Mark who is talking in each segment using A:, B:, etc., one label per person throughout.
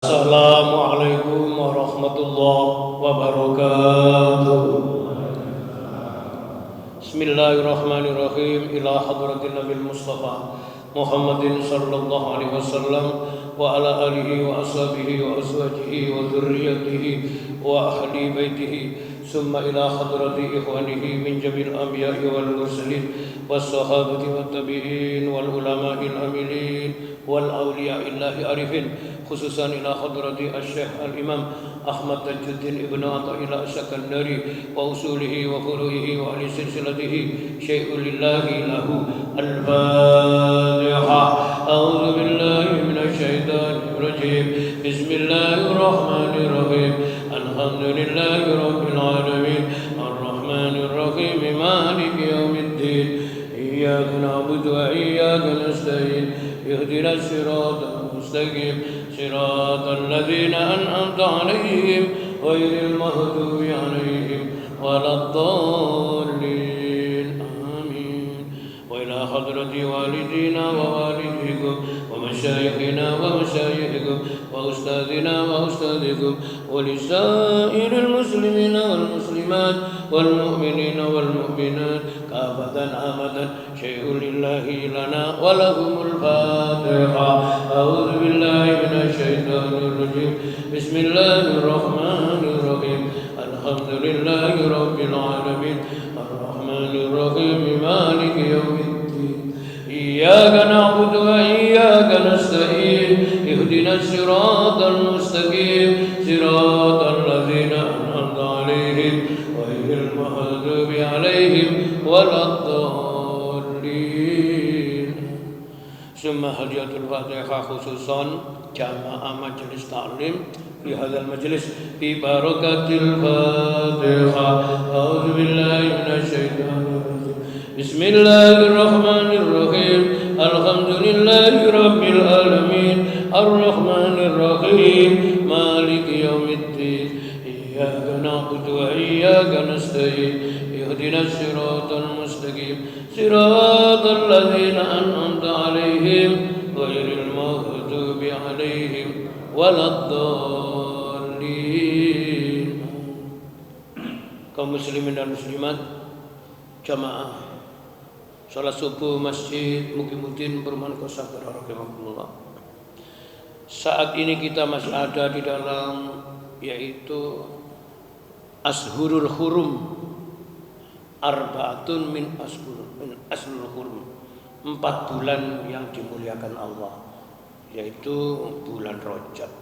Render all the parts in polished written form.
A: Assalamualaikum warahmatullahi wabarakatuh. Bismillahirrahmanirrahim. Ila hadratin Nabil Mustafa Muhammadin sallallahu alaihi wasallam wa ala alihi wa ashabihi wa azwajihi wa dhurriyyatihi wa ahli baitihi summa ila hadrati ikhwanihi min jamil anbiya'i wal mursalin was sahabati wat tabi'in wal ulama'il amilin wal awliya'illahi arifin khususan ila hadrati asy-syekh al-imam Ahmad Tajuddin ibnu Athaillah Asy-Sakandari wa usulihi wa furu'ihi wa ahli silsilatihi syai'ul lillahi lahu al-Fatiha. A'udzu billahi minasy syaithanir rajim. Bismillahirrahmanirrahim. Alhamdulillahi rabbil alamin. Ar-rahmanir rahim. Maliki yaumiddin. Iyyaka na'budu wa iyyaka nasta'in. Ihdinas siratal mustaqim. صراط الذين أنعمت عليهم غير المغضوب عليهم ولا الضالين آمين. وإلى حضرة والدينا ووالديكم ومشايخنا ومشايخكم وأستاذنا وأستاذكم ولسائر المسلمين والمسلمات والمؤمنين والمؤمنات كافة عامة شيء لله لنا ولهم الفاتحة. أعوذ بالله من الشيطان الرجيم. بسم الله الرحمن الرحيم. الحمد لله رب العالمين الرحمن الرحيم مالك يوم الدين. إياك نعبد وإياك نستعين. اهدنا الصراط المستقيم صراط الذين أنعمت عليهم غير المغضوب عليهم ولا الضالين. ثم هدية الفاتحة خصوصا جماعة مجلس تعليم في هذا المجلس ببركة الفاتحة. أعوذ بالله من الشيطان الرجيم. بسم الله الرحمن الرحيم. الحمد لله رب العالمين الرحمن الرحيم مالك يوم الدين. إياك نعبد وإياك نستعين. اهدنا الصراط المستقيم صراط الذين أنعمت عليهم غير المغضوب عليهم ولا الضالين. Kaum muslimin dan muslimat, jamaah salat subuh Masjid Muqimuddin Perumahan Kosagar rahimakumullah. Saat ini kita masih ada di dalam yaitu Ashhurul Hurum. Arba'atun min ashhurul hurum. 4 bulan yang dimuliakan Allah, yaitu bulan Rajab.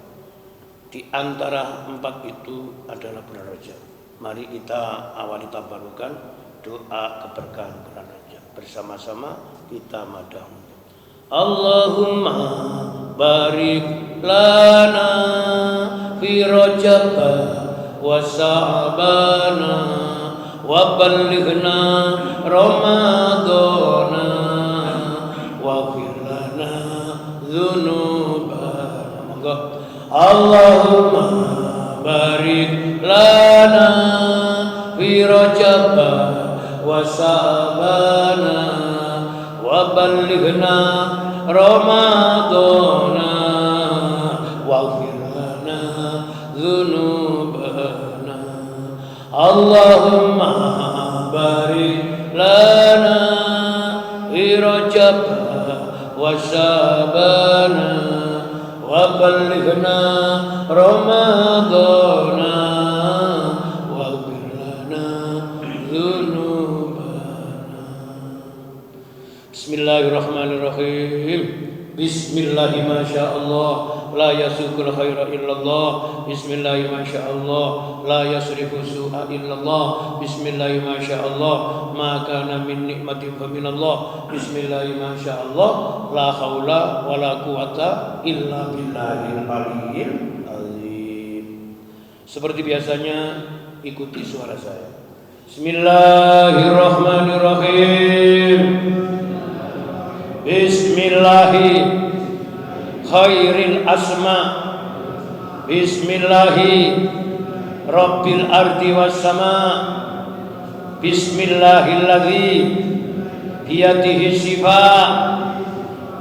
A: Di antara 4 itu adalah bulan Rajab. Mari kita awali tabarukan doa keberkahan bulan Rajab. Bersama-sama kita madam. Allahumma barik lana fi Rajab wa Sa'bana wa ballighna Ramadana wa fir lana dzunubana. Monggo. Allahumma barik lana fi Rajab wa Sa'bana wa ballighna Ramadana wa fir lana dzunubana. Allahumma barik lana fi Rajab wa Sya'bana wa ballighna Ramadana wa ighfir lana dzunubana. Bismillahirrahmanirrahim. Bismillahi masyaallah la yasukul khaira illallah. Bismillahi masyaallah la yasrifu su'a illallah. Bismillahi masyaallah ma kana min nikmatin fa minallah. Bismillahi masyaallah la haula wala quwata illa billahil aliyyil azim. Seperti biasanya ikuti suara saya. Bismillahirrahmanirrahim. Bismillahi khairil asma. Bismillahi rabbil ardi was sama. Bismillahilladzi biyadihi shifa.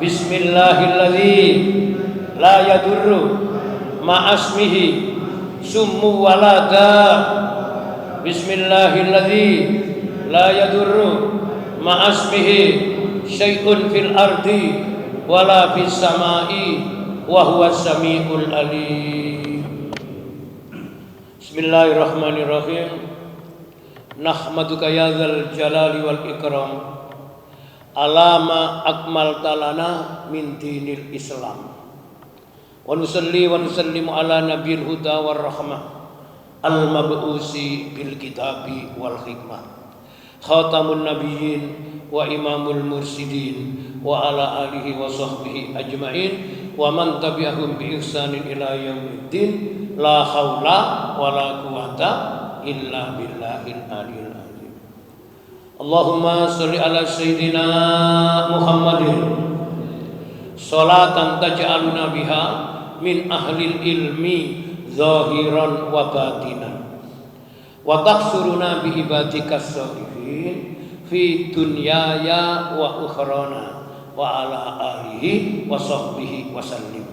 A: Bismillahilladzi la yadurru ma'asmihi summu walada bismillahilladzi la yadurru ma'asmihi syai'un fil ardi wala fis samai wa huwas samiul alim. Bismillahirrahmanirrahim. Nahmaduka ya dzal jalali wal ikram alama akmalta lana min dinil Islam wa nusalli wa nusallimu ala nabiyil huda war rahmah al mab'usi bil kitabi wal hikmah khatamun nabiyyin wa imamul mursidin wa ala alihi wa sahbihi ajma'in wa man tabi'ahum bi ihsanin ila yaumiddin la haula wala quwata illa billahil aliyil azim. Allahumma sholli ala sayyidina Muhammadin sholatan taj'aluna biha min ahlil ilmi zahiran wa batinan wa taghsuruna bi ibadikas sholihin fi dunyaya wa ukhrana wa ala alihi wa sahbihi wa sallim.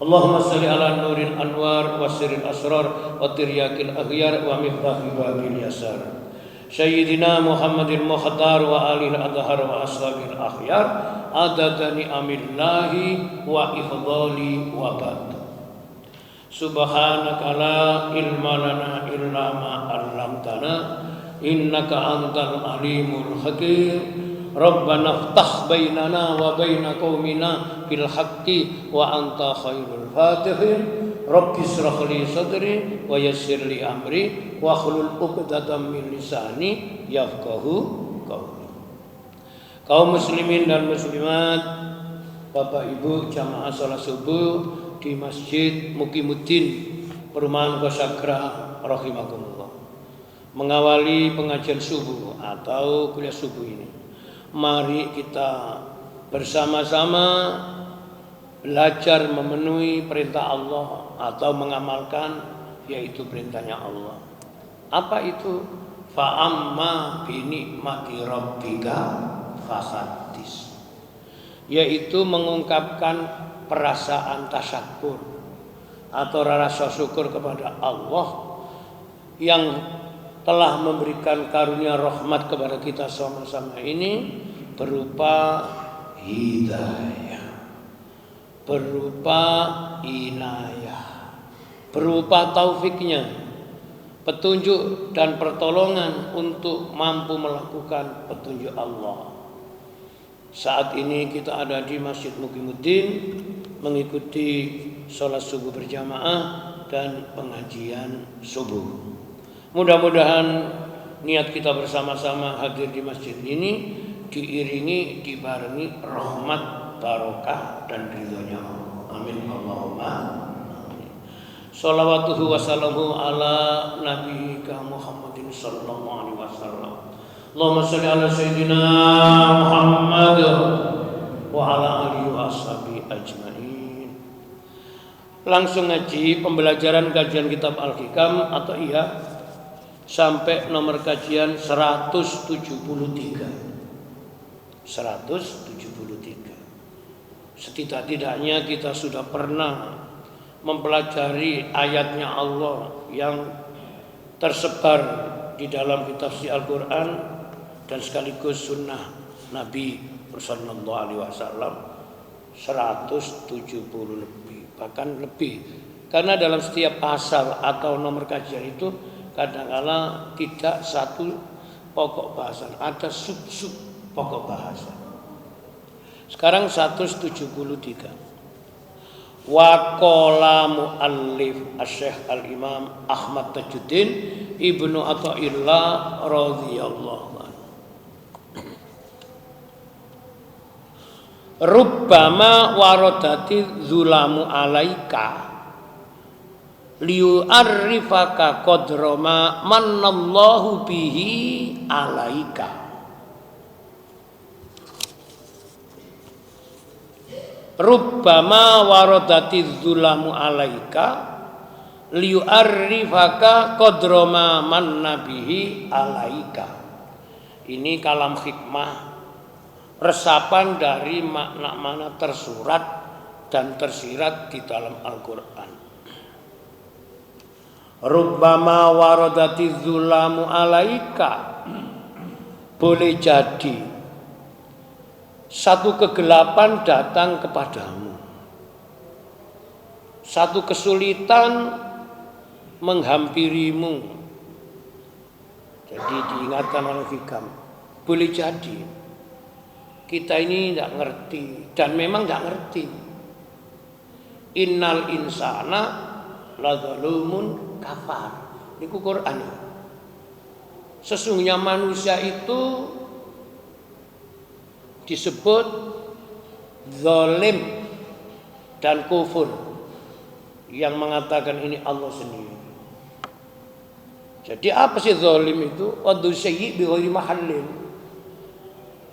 A: Allahumma salli ala nuril anwar wa sirril asrar wa tiryakil aghyar wa miftahi babil yasar Sayyidina Muhammadil Mukhtar wa alil adhar wa ashabil akhyar adada ni'amillahi wa ifdali wa bad. Subhanaka la ilma lana illa ma 'allamtana innaka antal alimul hakim. Rabbana ftah bainana wa baina qaumina bil haqqi wa anta khairul fatihin. Rabbi shrah li sadri wa yassir li amri wa hlul 'uqdatam min lisani yafqahu qawli. Kaum muslimin dan muslimat, Bapak Ibu jamaah salat subuh di Masjid Muqimuddin Perumahan Kosagra rahimakumullah. Mengawali pengajian subuh atau kuliah subuh ini, mari kita bersama-sama belajar memenuhi perintah Allah atau mengamalkan yaitu perintahnya Allah. Apa itu? Fa'amma bi ni'mati rabbika fahaddits, yaitu mengungkapkan perasaan tasyakur atau rasa syukur kepada Allah yang telah memberikan karunia rahmat kepada kita sama-sama ini berupa hidayah, berupa inayah, berupa taufiknya, petunjuk dan pertolongan untuk mampu melakukan petunjuk Allah. Saat ini kita ada di Masjid Muqimuddin mengikuti sholat subuh berjamaah dan pengajian subuh. Mudah-mudahan niat kita bersama-sama hadir di masjid ini diiringi, dibarengi rahmat, barokah dan ridhonya Allah. Amin Allahumma amin. Shalawatuhu wassalamu ala nabiyyika Muhammadin sallallahu alaihi wasallam. Allahumma sholli ala sayyidina Muhammad wa ala alihi wa ashabihi ajmain. Langsung ngaji pembelajaran kajian kitab Al-Hikam atau iya sampai nomor kajian 173. Setidak-tidaknya kita sudah pernah mempelajari ayatnya Allah yang tersebar di dalam kitab Al-Quran dan sekaligus sunnah Nabi sallallahu alaihi wasallam 170 lebih, bahkan lebih. Karena dalam setiap pasal atau nomor kajian itu kadang-kala tidak satu pokok bahasan, ada sub-sub pokok bahasan. Sekarang 173. Wa qala muallif asy-syekh al-imam Ahmad Tajuddin Ibnu Athaillah radhiyallahu anhu. Rubbama waradati zulamu alaika liyu'arrifaka qadra ma mannallahu bihi alaika. Rubbama waradati dzulamu alaika liyu'arrifaka qadra ma manna bihi alaika. Ini kalam hikmah, resapan dari makna-makna tersurat dan tersirat di dalam Al-Quran. Rubbama waradati dzulamu alaika. Boleh jadi satu kegelapan datang kepadamu. Satu kesulitan menghampirimu. Jadi diingatkan oleh Hikam. Boleh jadi kita ini tidak ngerti. Dan memang tidak ngerti. Innal insana ladzalumun kafar. Ini Quran. Sesungguhnya manusia itu disebut zalim dan kufur, yang mengatakan ini Allah sendiri. Jadi apa sih zalim itu? Waddu syai' bi ghairi mahallin.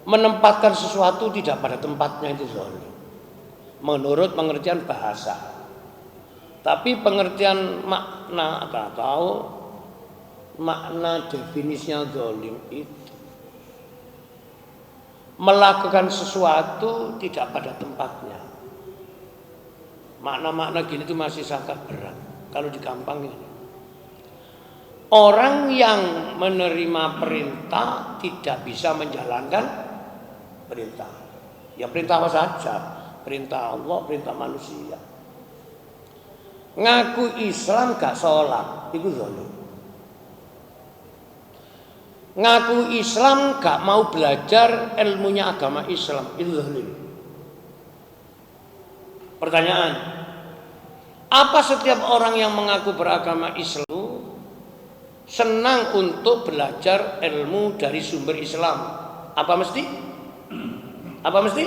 A: Menempatkan sesuatu tidak pada tempatnya, itu zalim. Menurut pengertian bahasa. Tapi pengertian makna atau makna definisinya zalim itu melakukan sesuatu tidak pada tempatnya. Makna-makna gini itu masih sangat berat kalau digampangin. Orang yang menerima perintah tidak bisa menjalankan perintah. Ya perintah apa saja, perintah Allah, perintah manusia. Ngaku Islam gak sholat, itu zalim. Ngaku Islam gak mau belajar ilmunya agama Islam, itu zalim. Pertanyaan, apa setiap orang yang mengaku beragama Islam senang untuk belajar ilmu dari sumber Islam? Apa mesti? Apa mesti?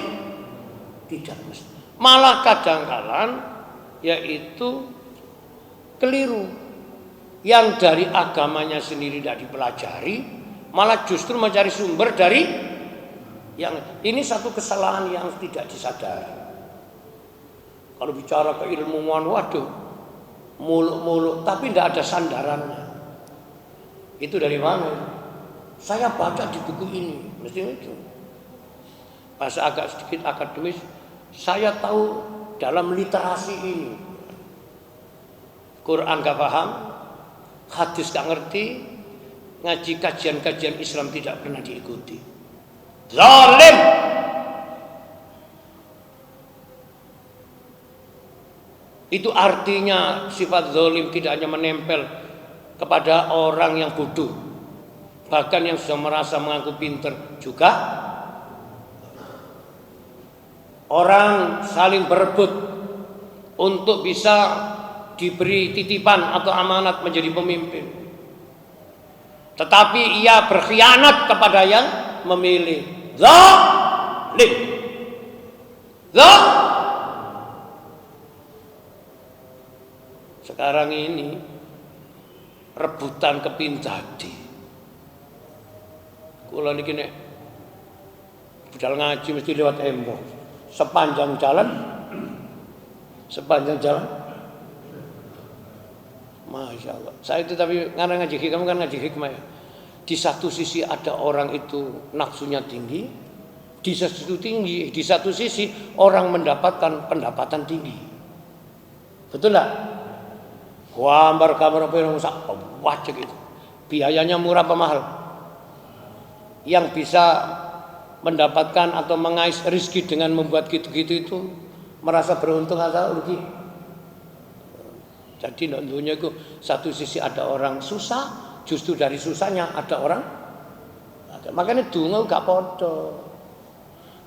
A: Tidak mesti. Malah kadang-kadang yaitu keliru. Yang dari agamanya sendiri tidak dipelajari, malah justru mencari sumber dari yang ini satu kesalahan yang tidak disadari. Kalau bicara keilmuan, waduh, muluk-muluk, tapi tidak ada sandarannya. Itu dari mana? Saya baca di buku ini, mesti itu. Bahasa agak sedikit akademis, saya tahu dalam literasi ini. Quran gak paham, hadis gak ngerti, ngaji kajian-kajian Islam tidak pernah diikuti. Zalim. Itu artinya sifat zalim tidak hanya menempel kepada orang yang bodoh, bahkan yang sudah merasa mengaku pintar juga. Orang saling berebut untuk bisa diberi titipan atau amanat menjadi pemimpin, tetapi ia berkhianat kepada yang memilih. Zalim. Sekarang ini rebutan kepin dadi. Kula niki nek budal ngaji mesti lewat embong. Sepanjang jalan Masya Allah. Saya itu tapi ngarang ngaji hikmah, kan ngaji hikmah ya. Di satu sisi ada orang itu nafsunya tinggi, di satu sisi orang mendapatkan pendapatan tinggi. Betul enggak? Gambar apa yang rusak wajib itu. Biayanya murah apa mahal? Yang bisa mendapatkan atau mengais rezeki dengan membuat gitu-gitu itu merasa beruntung atau rugi? Jadi tentunya itu satu sisi ada orang susah, justru dari susahnya ada orang. Makanya donga gak podo.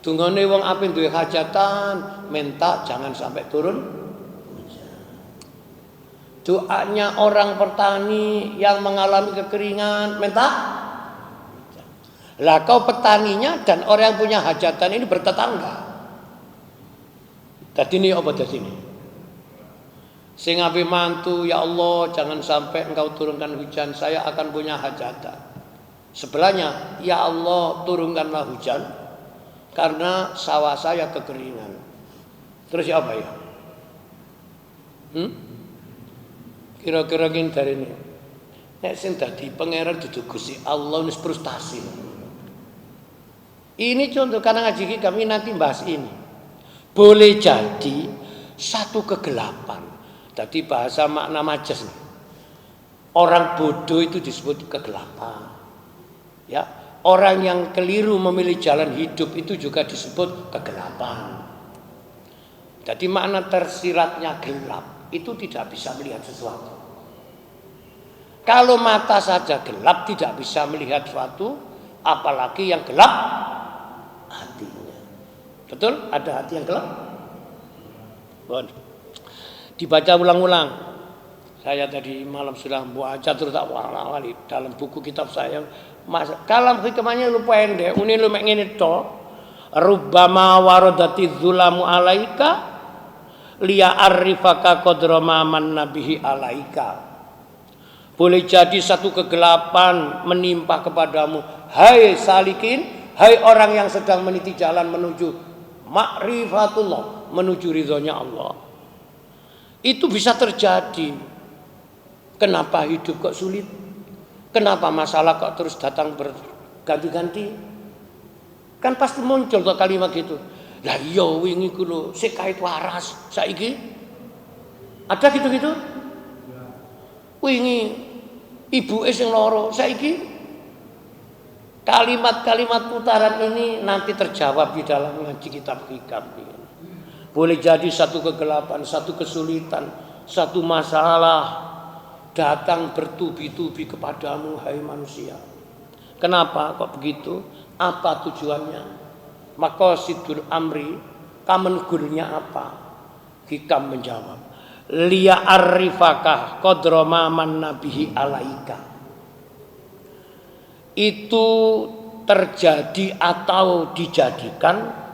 A: Dungane wong ape duwe hajatan, minta jangan sampai turun. Doanya orang petani yang mengalami kekeringan, minta. Lah kau petaninya dan orang yang punya hajatan ini bertetangga. Dadi ini apa dadi ini? Sing ape mantu, ya Allah jangan sampai engkau turunkan hujan, saya akan punya hajatan. Sebelahnya, ya Allah turunkanlah hujan karena sawah saya kekeringan. Terus apa ya? Kira-kira gini dari ini. Nek sing dadi pangeran dudu Gusti Allah wis frustasi. Ini contoh karena ngaji kami nanti bahas ini. Boleh jadi satu kegelapan. Tadi bahasa makna majas nih. Orang bodoh itu disebut kegelapan. Ya, orang yang keliru memilih jalan hidup itu juga disebut kegelapan. Jadi makna tersiratnya gelap itu tidak bisa melihat sesuatu. Kalau mata saja gelap tidak bisa melihat sesuatu, apalagi yang gelap hatinya. Betul? Ada hati yang gelap? Bon. Dibaca ulang-ulang. Saya tadi malam sudah baca terus tak wali dalam buku kitab saya. Kalam hikmahnya lu pendek, uni lu mek ngene to. Rubbama waradati dzulamu alaika liya arifaka qadra ma nabihi alaika. Boleh jadi satu kegelapan menimpa kepadamu, hai salikin, hai orang yang sedang meniti jalan menuju ma'rifatullah, menuju ridhonya Allah. Itu bisa terjadi. Kenapa hidup kok sulit? Kenapa masalah kok terus datang berganti-ganti? Kan pasti muncul tuh kalimat gitu. Lah iya wingi ku lho sik kait waras saiki. Ada gitu-gitu? Wingi ibuke sing loro saiki. Kalimat-kalimat putaran ini nanti terjawab di dalam ngaji kitab hikam. Boleh jadi satu kegelapan, satu kesulitan, satu masalah datang bertubi-tubi kepadamu, hai manusia. Kenapa kok begitu? Apa tujuannya? Maqasidul amri, kamen gurnya apa? Hikam menjawab, liya arifakah qadra ma nabihi alaika. Itu terjadi atau dijadikan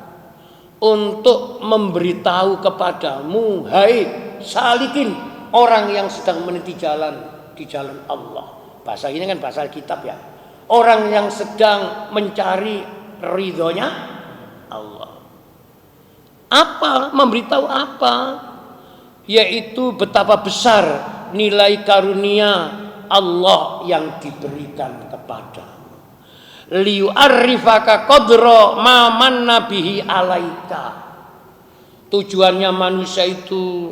A: untuk memberitahu kepadamu, hai salikin, orang yang sedang meniti jalan di jalan Allah. Bahasa ini kan bahasa kitab ya. Orang yang sedang mencari ridhonya Allah. Apa? Memberitahu apa? Yaitu betapa besar nilai karunia Allah yang diberikan kepadamu. Liyu'arrifaka qadra ma manna bihi alaika. Tujuannya manusia itu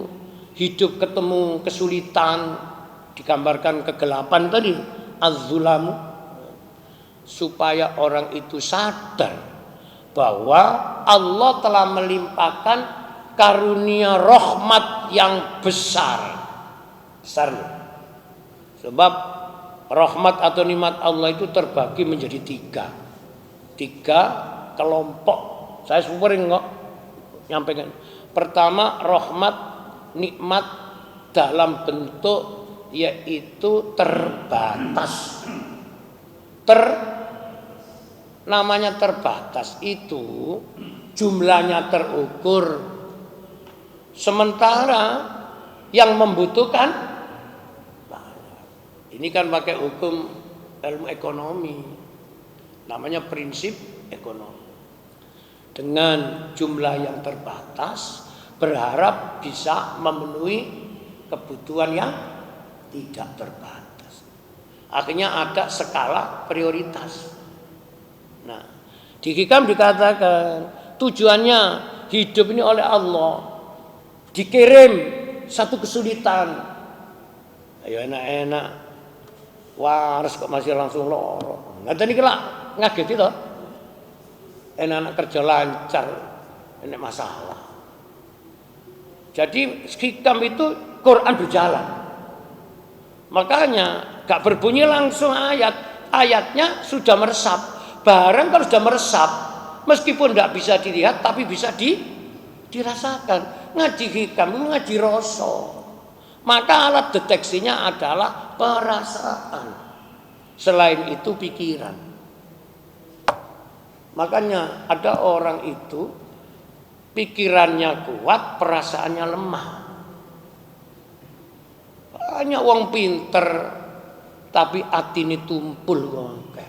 A: hidup ketemu kesulitan, digambarkan kegelapan tadi, az-zulamu, supaya orang itu sadar bahwa Allah telah melimpahkan karunia rahmat yang besar. Besar loh. Sebab rahmat atau nikmat Allah itu terbagi menjadi tiga kelompok. Saya sering kok nyampaikan. Pertama, rahmat nikmat dalam bentuk yaitu terbatas. Namanya terbatas itu jumlahnya terukur. Sementara yang membutuhkan ini kan pakai hukum ilmu ekonomi. Namanya prinsip ekonomi. Dengan jumlah yang terbatas berharap bisa memenuhi kebutuhan yang tidak terbatas. Akhirnya ada skala prioritas. Nah, di hikam dikatakan tujuannya hidup ini oleh Allah. Dikirim satu kesulitan. Ayo enak-enak. Waras kok masih langsung loro. Nanti ini kelak ngaget itu. Enak-enak kerja lancar. Ini masalah. Jadi hikam itu Quran berjalan. Makanya gak berbunyi langsung ayatnya sudah meresap. Barang kalau sudah meresap, meskipun tidak bisa dilihat, tapi bisa dirasakan. Ngaji hikam, ngaji rasa. Maka alat deteksinya adalah perasaan. Selain itu pikiran. Makanya ada orang itu pikirannya kuat, perasaannya lemah. Banyak wong pinter, tapi atine tumpul wongke.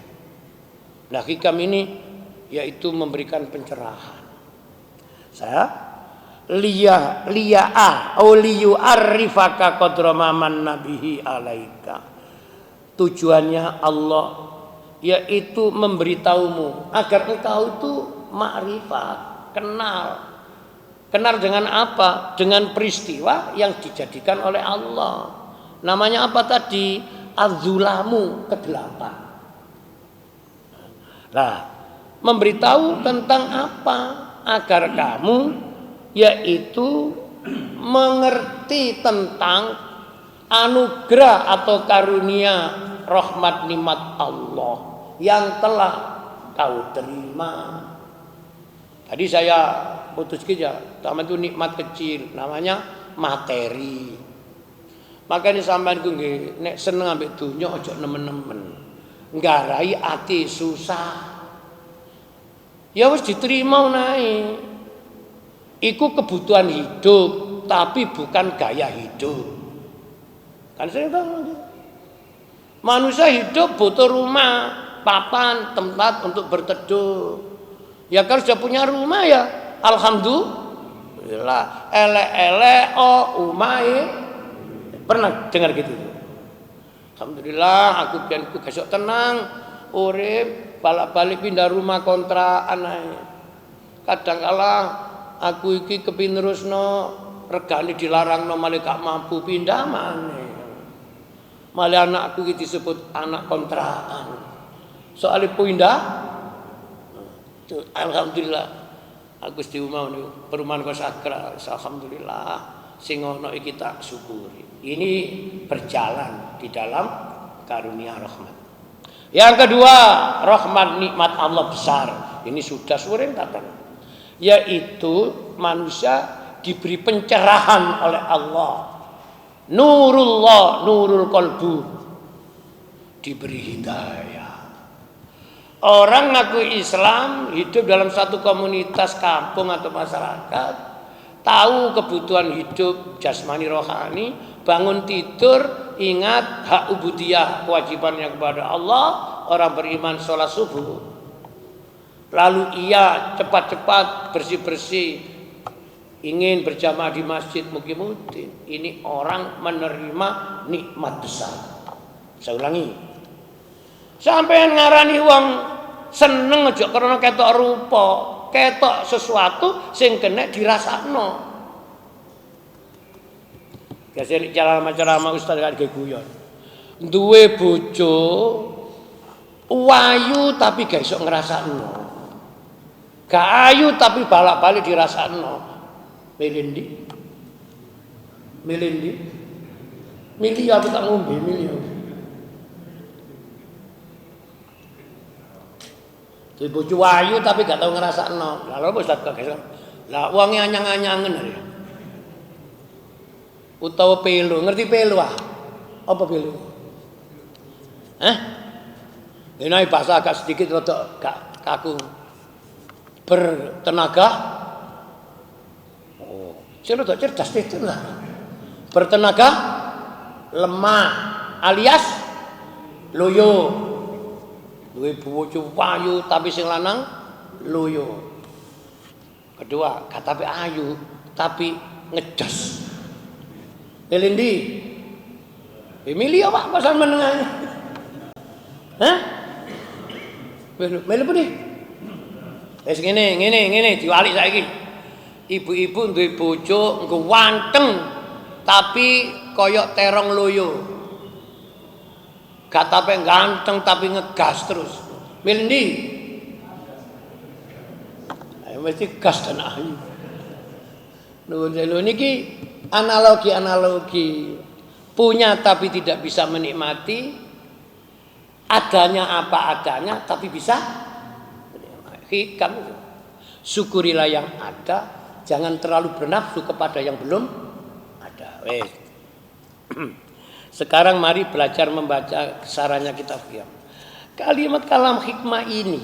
A: Nah, hikam ini yaitu memberikan pencerahan. Saya liya'a auliyu arifaka qadra man nabihi alaika. Tujuannya Allah yaitu memberitahumu agar engkau itu makrifat, kenal. Kenal dengan apa? Dengan peristiwa yang dijadikan oleh Allah. Namanya apa tadi? Az-Zulamu ke-8. Nah, memberitahu tentang apa? Agar kamu yaitu mengerti tentang anugerah atau karunia rahmat nikmat Allah yang telah kau terima. Tadi saya putus saja, sama itu nikmat kecil, namanya materi. Makanya sampean ku nggih nek seneng ambek donya aja nemen-nemen. Nggarai ati susah. Ya wis diterima nae. Iku kebutuhan hidup, tapi bukan gaya hidup. Kan saya tahu. Manusia hidup butuh rumah, papan, tempat untuk berteduh. Ya kalau sudah punya rumah ya alhamdulillah. Elek-elek umai. Pernah dengar gitu? Alhamdulillah aku biar besok tenang, urip, balik-balik pindah rumah kontrakan ae. Kadang kala aku iki kepin terusno regane dilarangno malah gak mampu pindah maneh. Malah anakku iki disebut anak kontrakan. Soalnya pindah alhamdulillah aku di rumah niku perumahan kos sakral. Alhamdulillah sing ono iki tak syukuri. Ini berjalan di dalam karunia rahmat. Yang kedua, rahmat nikmat Allah besar. Ini sudah sering katakan. Yaitu manusia diberi pencerahan oleh Allah. Nurullah, nurul qalbu. Diberi hidayah. Orang ngaku Islam, hidup dalam satu komunitas kampung atau masyarakat, tahu kebutuhan hidup jasmani rohani, bangun tidur ingat hak ubudiyah, kewajibannya kepada Allah. Orang beriman sholat subuh, lalu ia cepat-cepat bersih-bersih ingin berjamaah di masjid mungkin. Ini orang menerima nikmat besar. Saya ulangi, sampeyan ngarani wong seneng aja karena ketok rupa, ketok sesuatu sing kena dirasakno. Kasih ceramah ustaz gak guyon. Duwe bojo wayu tapi gak iso ngrasakno. Gak ayu tapi balak-balik dirasakno. Milih ndi? Milih apa tak ngombe milih. Duwe bojo wayu tapi gak tau ngrasakno. Lah lha ustaz gak iso. Lah wonge anyang-anyangen ya. Utawa pelu, ngerti pelu ah? Apa pelu? Ini bahasa agak sedikit rada gak kaku. Bertenaga. Oh, saya rada cerdas itu lah. Bertenaga lemah alias loyo. Duwe bojo wayu tapi sing lanang loyo. Kedua, katape ayu tapi ngejos. Milih ndi? Milih apa pasal menengahnya? Hah? Milih pundi? Wis ngene diwalik saiki. Ibu-ibu duwe bojo nggo wanteng tapi koyok terong loyo. Gatape ganteng tapi ngegas terus. Milih ndi? Ayo mesti gas dan ayu. Nuwun sewu niki analogi punya tapi tidak bisa menikmati, adanya apa adanya tapi bisa hikam itu. Syukurilah yang ada, jangan terlalu bernafsu kepada yang belum ada. Sekarang mari belajar membaca sarannya kitab Qiyam. Kalimat kalam hikmah ini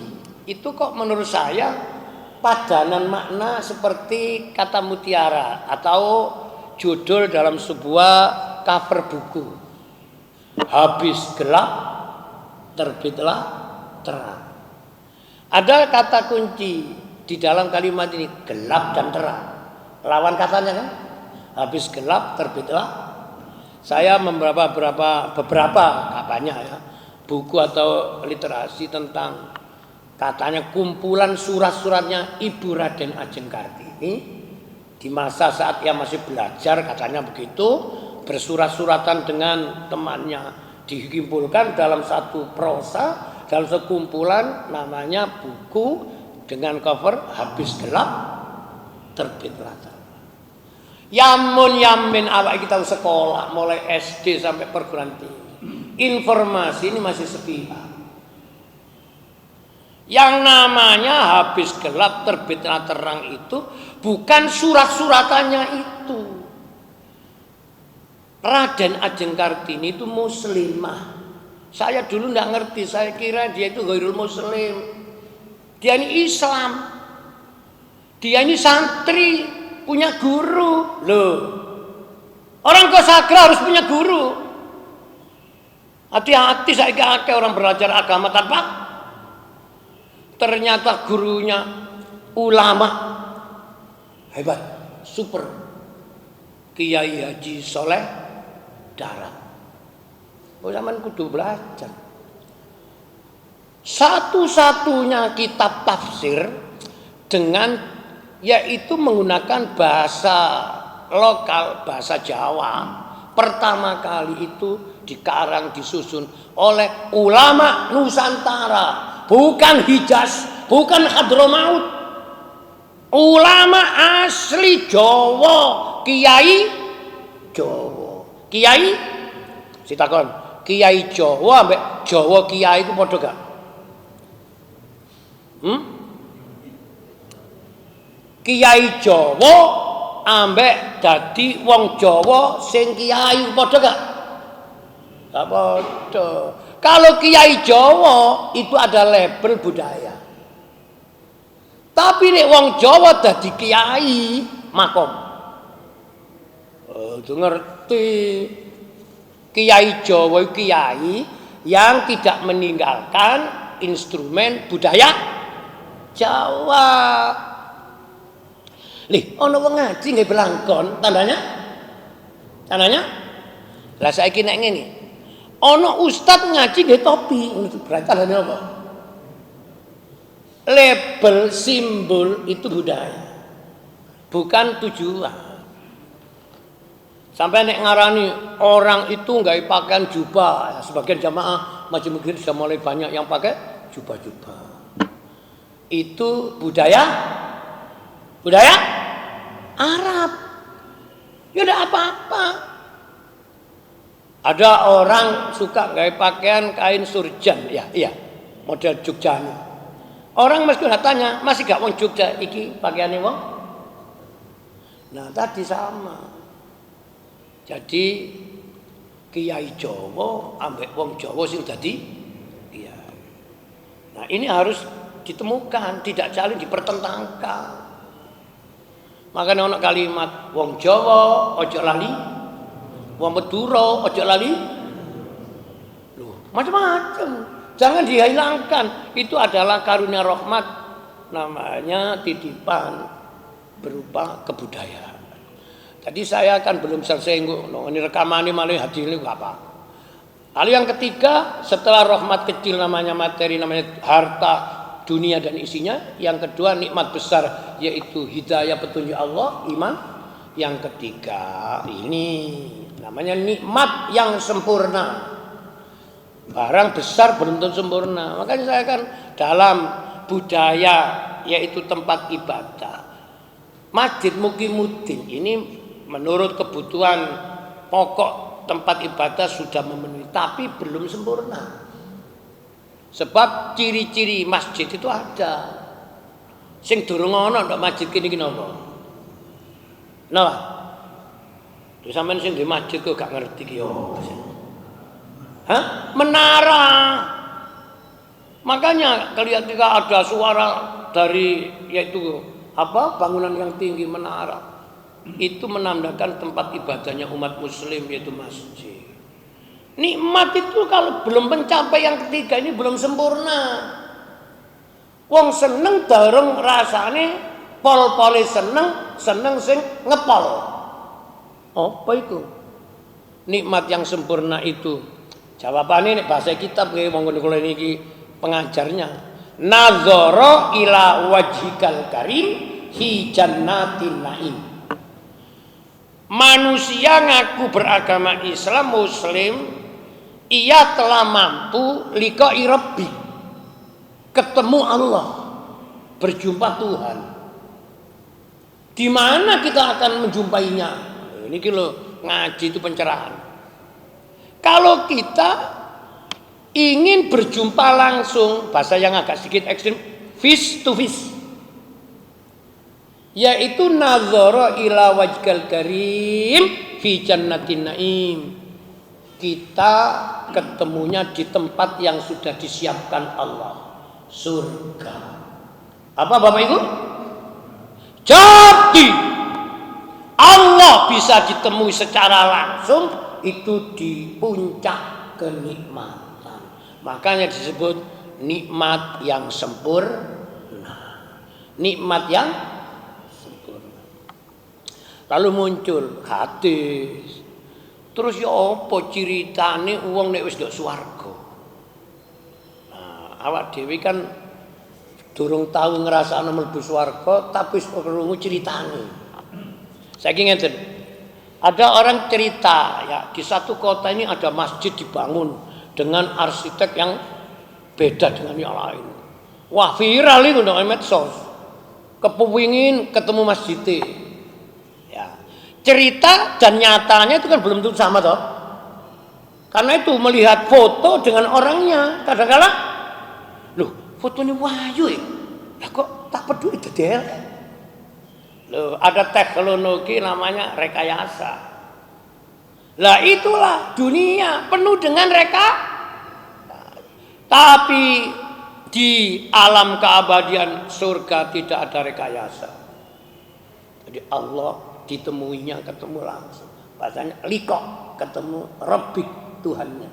A: itu kok menurut saya padanan makna seperti kata mutiara atau judul dalam sebuah cover buku. Habis gelap, terbitlah terang. Ada kata kunci di dalam kalimat ini, gelap dan terang. Lawan katanya kan? Habis gelap, terbitlah. Saya beberapa gak banyak ya, buku atau literasi tentang katanya kumpulan surat-suratnya Ibu Raden Ajeng Kartini di masa saat ia masih belajar, katanya begitu, bersurat-suratan dengan temannya Dikumpulkan dalam satu prosa, dalam sekumpulan namanya buku dengan cover Habis Gelap Terbit Rata. Yamin awak kita sekolah mulai SD sampai perguruan tinggi. Informasi ini masih sepihak. Yang namanya Habis Gelap Terbitlah Terang itu bukan surat-suratannya itu. Raden Ajeng Kartini itu muslimah. Saya dulu tidak ngerti, saya kira dia itu ghairul muslim. Dia ini Islam. Dia ini santri, punya guru. Loh. Orang kosagra harus punya guru. Hati-hati saya kira orang belajar agama tanpa ternyata gurunya ulama hebat, super. Kiai Haji Soleh Darat. Oh, zaman kudu belajar. Satu-satunya kitab tafsir dengan yaitu menggunakan bahasa lokal, bahasa Jawa. Pertama kali itu dikarang disusun oleh ulama Nusantara, bukan Hijaz, bukan Hadramaut. Ulama asli Jawa, Kiai Jawa. Kiai sitakon, Kiai Jawa ambek Jawa Kiai itu padha gak? Kiai Jawa ambek dadi wong Jawa sing kiai padha gak? Gak padha. Kalau Kiai Jawa itu ada label budaya. Tapi nek wong Jawa dadi kiai makom. Oh, itu ngerti. Kiai Jawa kiai yang tidak meninggalkan instrumen budaya Jawa. Lih, ono wong ngaji nggih belangkon, tandanya? Tandanya? Lah saiki nek ngene. Ono ustaz ngaji nggih topi, berarti tandane apa? Label simbol itu budaya. Bukan tujuan. Sampai nek ngarani orang itu nggak pakaian jubah, sebagian jamaah masih mungkin sudah mulai banyak yang pakai jubah-jubah. Itu budaya Arab. Ya udah apa-apa. Ada orang suka gaya pakaian kain surjan, ya, iya, model Jogja. Orang mesti tanya, masih gak wong Jogja iki pakaiane wong? Nah, tadi sama. Jadi Kiai Jawa ambek wong Jawa sing dadi iya. Nah, ini harus ditemukan, tidak saling dipertentangkan. Makanya ono kalimat wong Jawa ojo lali, wong Madura ojo lali. Loh, macam-macam. Jangan dihilangkan. Itu adalah karunia rahmat, namanya titipan berupa kebudayaan. Tadi saya kan belum selesai ini rekaman ini malah hadir ini apa. Lalu yang ketiga, setelah rahmat kecil namanya materi, namanya harta dunia dan isinya. Yang kedua nikmat besar yaitu hidayah petunjuk Allah, iman. Yang ketiga ini namanya nikmat yang sempurna. Barang besar belum tentu sempurna. Makanya saya kan dalam budaya yaitu tempat ibadah. Masjid Mukimuddin ini menurut kebutuhan pokok tempat ibadah sudah memenuhi, tapi belum sempurna. Sebab ciri-ciri masjid itu ada. Sing durung ana ndak masjid kene iki napa? Napa? Terus sampean sing di masjid kok gak ngerti ki yo. Hah? Menara. Makanya ketika ada suara dari yaitu apa? Bangunan yang tinggi menara. Itu menandakan tempat ibadahnya umat muslim yaitu masjid. Nikmat itu kalau belum mencapai yang ketiga ini belum sempurna. Wong seneng dareng rasane pol-pole seneng sing ngepol. Apa itu? Nikmat yang sempurna itu. Jawabannya nek bahasa kitab nggih monggo kula niki pengajarnya. Nazara ila wajhikal karim hi jannatin naim. Manusia ngaku beragama Islam muslim
B: ia telah mampu liqa'i rabbi, ketemu Allah, berjumpa Tuhan. Di mana kita akan menjumpainya? Ini kilo ngaji itu pencerahan. Kalau kita ingin berjumpa langsung, bahasa yang agak sedikit ekstrim, face to face, yaitu nazara ila wajhil karim fi jannatin naim. Kita ketemunya di tempat yang sudah disiapkan Allah, surga. Apa Bapak Ibu? Jadi Allah bisa ditemui secara langsung itu di puncak kenikmatan. Makanya disebut nikmat yang sempurna. Nikmat yang sempurna. Lalu muncul hadis. Terus ya apa ceritane wong nek wis ndok swarga? Nah, awak dhewe kan durung tahu ngrasakno mlebu swarga, tapi wis krungu ceritane. Saiki ngeten. Ada orang cerita ya, di satu kota ini ada masjid dibangun dengan arsitek yang beda dengan yang lain. Wah, viral itu nang medsos. Kepengin ketemu masjidnya. Ya. Cerita dan nyatanya itu kan belum tentu sama toh. Karena itu melihat foto dengan orangnya, kadang-kadang loh, fotonya wahyu ya. Lah kok tak peduli dedel. Loh, ada teknologi namanya rekayasa. Lah itulah dunia penuh dengan tapi di alam keabadian surga tidak ada rekayasa. Jadi Allah ditemuinya ketemu langsung. Bahasanya liqa, ketemu Rabbik, Tuhannya.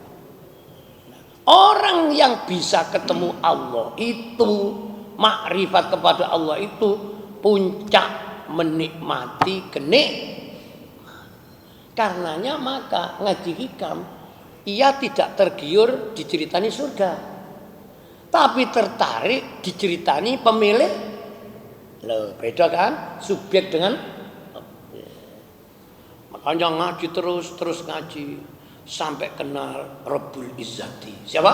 B: Orang yang bisa ketemu Allah itu, makrifat kepada Allah itu puncak menikmati karenanya maka ngaji hikam ia tidak tergiur diceritani surga, tapi tertarik diceritani pemilik. Loh, beda kan subjek dengan makanya ngaji terus ngaji sampai kenal Rabbul Izzati. Siapa?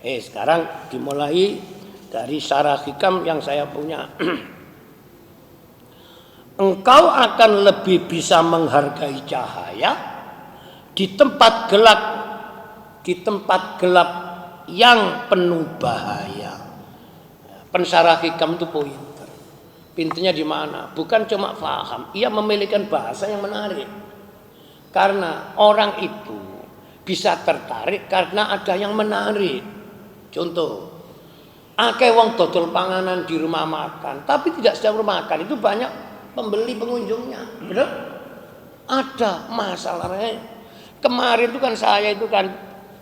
B: Sekarang dimulai dari syarah hikam yang saya punya. Engkau akan lebih bisa menghargai cahaya di tempat gelap yang penuh bahaya. Pensyarah hikam itu pointer. Pintunya di mana? Bukan cuma paham, ia memiliki bahasa yang menarik. Karena orang itu bisa tertarik karena ada yang menarik. Contoh, akeh wong dodol panganan di rumah makan, tapi tidak setiap rumah makan itu banyak pembeli pengunjungnya. Benar? Ada masalahnya. Kemarin itu kan saya itu kan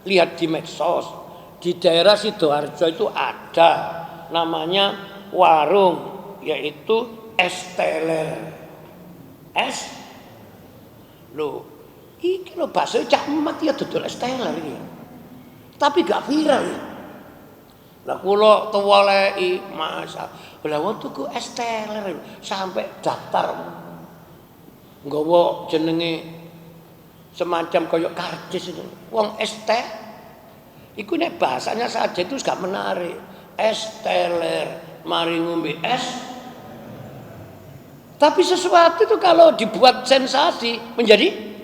B: lihat di medsos, di daerah Sidoarjo itu ada namanya warung, yaitu es teler. Loh, iki lho bakso cak emat ya dodol es teler iki. Tapi gak viral. Lah kula tuwaleki masa. Lah wong tuku es teler sampai daftar nggawa jenenge semacam koyo karcis itu. Wong es teh iku nek bahasanya saja itu gak menarik. Es teler, mari ngombe es. Tapi sesuatu itu kalau dibuat sensasi menjadi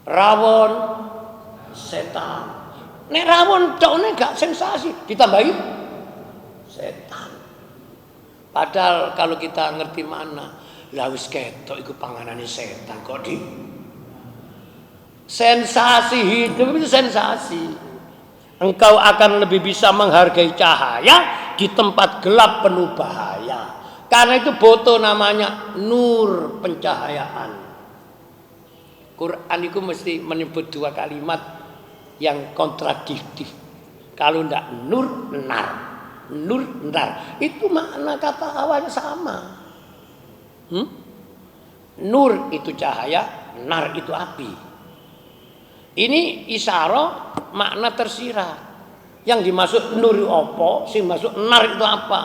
B: rawon setan. Nek rawon cokne gak sensasi, ditambahi setan. Padahal kalau kita ngerti mana, lah wis ketok iku panganane setan kok di sensasi hidup itu sensasi. Engkau akan lebih bisa menghargai cahaya di tempat gelap penuh bahaya. Karena itu boto namanya nur pencahayaan. Quran itu mesti menyebut dua kalimat yang kontradiktif. Kalau ndak nur, nar. Nur, nar. Itu makna kata awalnya sama. Nur itu cahaya, nar itu api. Ini isyarah makna tersirat. Yang dimaksud nur apa, sing masuk nar itu apa?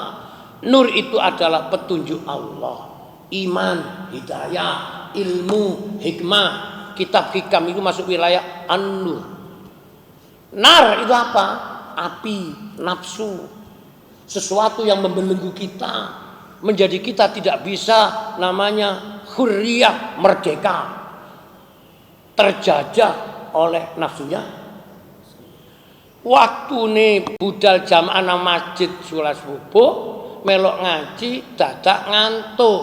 B: Nur itu adalah petunjuk Allah, iman, hidayah, ilmu, hikmah. kitab hikam itu masuk wilayah an-nur. Nar itu apa? Api, nafsu. Sesuatu yang membelenggu kita, menjadi kita tidak bisa namanya hurriyah, merdeka, terjajah oleh nafsunya. Waktu nih budal jamaah nang masjid sholat subuh melok ngaji dadak ngantuk.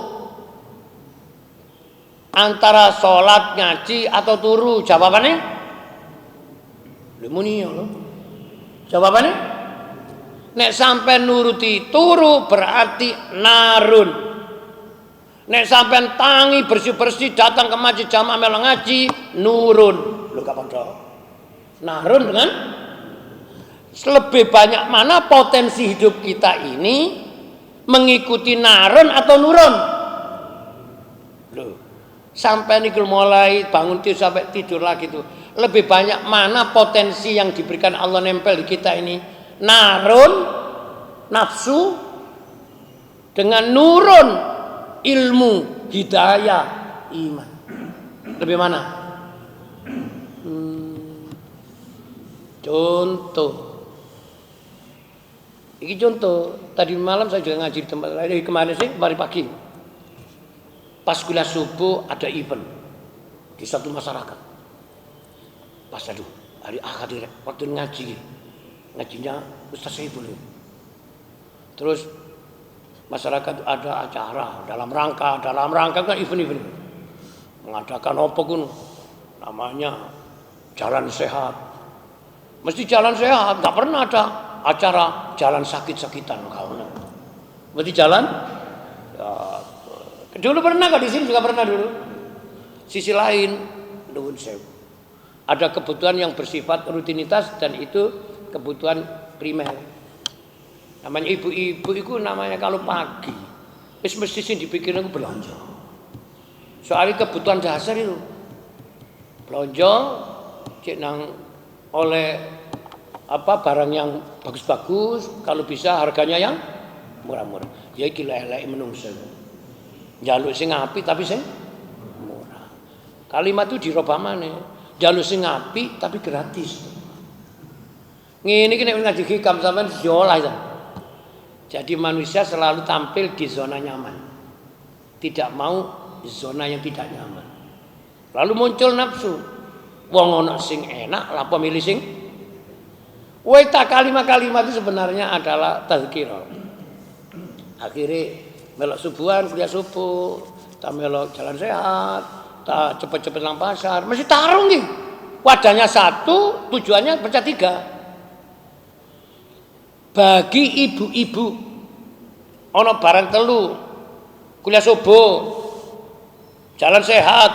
B: Antara sholat ngaji atau turu, jawabannya lemuni ya lo. Jawabannya nek sampai nuruti turu berarti narun. Nek sampai tangi bersih-bersih datang ke masjid jamaah melok ngaji nurun. Lo kapan dong? Narun dengan lebih banyak mana potensi hidup kita ini mengikuti narun atau nurun? Loh, sampai nih mulai bangun tidur sampai tidur lagi tuh lebih banyak mana potensi yang diberikan Allah nempel di kita ini? Narun, nafsu, dengan nurun, ilmu, hidayah, iman. Lebih mana? Contoh. Ini contoh, tadi malam saya juga ngaji di tempat lain, kemarin sih, kemarin pagi. Pas kuliah subuh ada event di satu masyarakat. Pas aduh, hari Ahad waktu ngajinya Ustaz Saiful. Terus masyarakat ada acara dalam rangka kan event-event. Mengadakan apa pun namanya jalan sehat. Mesti jalan sehat, nggak pernah ada acara jalan sakit-sakitan kawan. Berarti jalan ya, dulu pernah kok di sini juga pernah dulu. Sisi lain nuwun sewu. Ada kebutuhan yang bersifat rutinitas dan itu kebutuhan primer. Namanya ibu-ibu itu namanya kalau pagi wis mesti sing dipikirin belanja. Soalnya kebutuhan dasar itu. Belanja cek nang oleh apa barang yang bagus-bagus, kalau bisa harganya yang murah-murah. Ya iki lelek menungso. Njaluk sing apik tapi sing murah. Kalimat itu dirubah maneh. Njaluk sing apik tapi gratis. Ngene iki nek ngaji hikam sampean diolah itu. Jadi manusia selalu tampil di zona nyaman. Tidak mau zona yang tidak nyaman. Lalu muncul nafsu. Wong ana sing enak, lha milih sing Waita kalimat-kalimat itu sebenarnya adalah tazkirah. Akhirnya melok subuhan, kuliah subuh, tak melok jalan sehat, tak cepet-cepet nang pasar, mesti tarung nih. Wadahnya satu, tujuannya pecah tiga. Bagi ibu-ibu, ono barang telu, kuliah subuh, jalan sehat,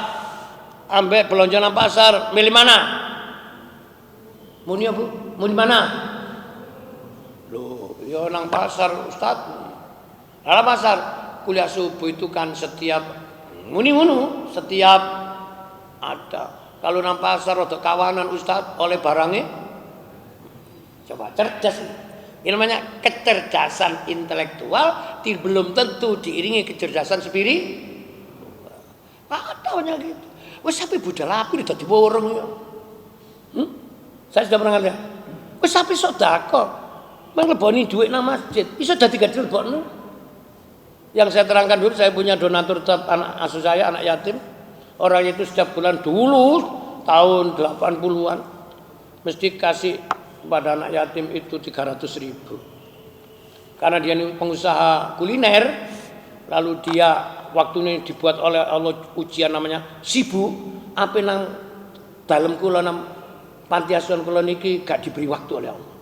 B: ambek belanja nang pasar, milih mana? Muni apa? Muni mana? Loh, ya nang pasar Ustaz. Dalam pasar kuliah subuh itu kan setiap muni-munu, setiap ada. Kalau nang pasar untuk kawanan Ustaz oleh barangnya. Coba cerdas. Ini namanya kecerdasan intelektual belum tentu diiringi kecerdasan spiritual. Ada gitu. Wes sampai budal api udah diborong ya. Saya sudah pernah lihat. Wes sampai sedekah. Mengleboni duit nang masjid. Iso dadi gadil lebokno. Yang saya terangkan dulu, saya punya donatur tetap anak asuh saya, anak yatim. Orang itu setiap bulan dulu tahun 80-an mesti kasih kepada anak yatim itu 300.000. Karena dia ini pengusaha kuliner, lalu dia waktu ini dibuat oleh Allah ujian namanya sibuk, apa nang dalam kula nang panti asuhan kula niki gak diberi waktu oleh Allah.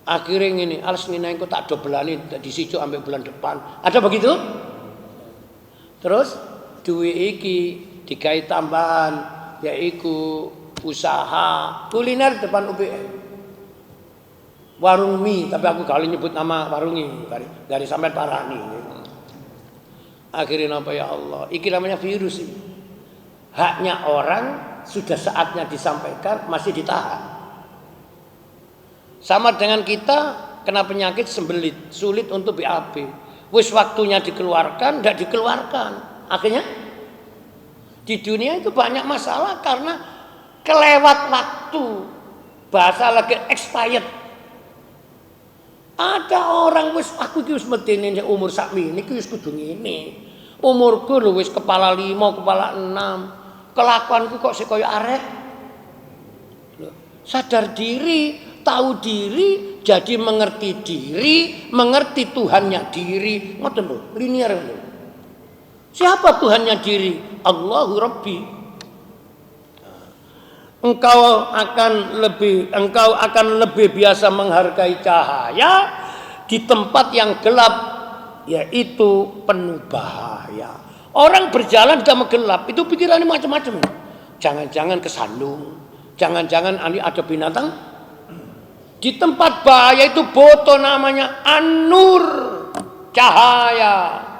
B: Akhirnya ini alas ngene engko tak dobelani disijuk sampai bulan depan. Ada begitu? Terus duit iki digawe tambahan yaitu usaha kuliner depan UPN. Warung mie, tapi aku kali nyebut nama warungi dari sampai parani. Akhirnya apa ya Allah? Iki namanya virus ini. Haknya orang sudah saatnya disampaikan masih ditahan. Sama dengan kita kena penyakit sembelit, sulit untuk BAB. Wis waktunya dikeluarkan, tidak dikeluarkan. Akhirnya Di dunia itu banyak masalah karena kelewat waktu. Bahasa lagi expired. Ada orang aku iki wis medeni umur sakmene iki wis kudu ngene. Umurku lho wis kepala 5, kepala 6. Kelakuanku kok sik kaya arek. Sadar diri, tahu diri, jadi mengerti diri, mengerti Tuhannya diri. Ngoten lho, linear lho. Siapa Tuhannya diri? Allahu Rabbi. Engkau akan lebih biasa menghargai cahaya di tempat yang gelap, yaitu penuh bahaya. Orang berjalan dalam gelap itu pikirannya macam-macam. Jangan-jangan kesandung, jangan-jangan ada binatang. Di tempat bahaya itu boto namanya an-nur, cahaya.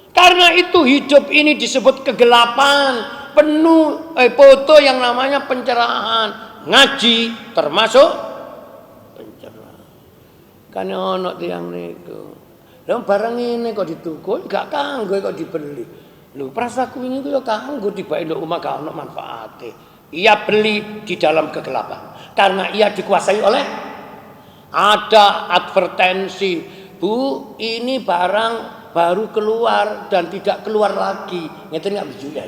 B: Karena itu hidup ini disebut kegelapan. Penuh foto yang namanya pencerahan, ngaji termasuk pencerahan. Kan ono tiyang niku. Lah barang ini kok dituku gak kanggo kok dibeli. Lho prasaku ini ku ya kanggo dibake nduk omah gak ono manfaate. Ia beli di dalam kegelapan karena ia dikuasai oleh ada advertensi. Bu, ini barang baru keluar dan tidak keluar lagi. Ngeten enggak bisa ya.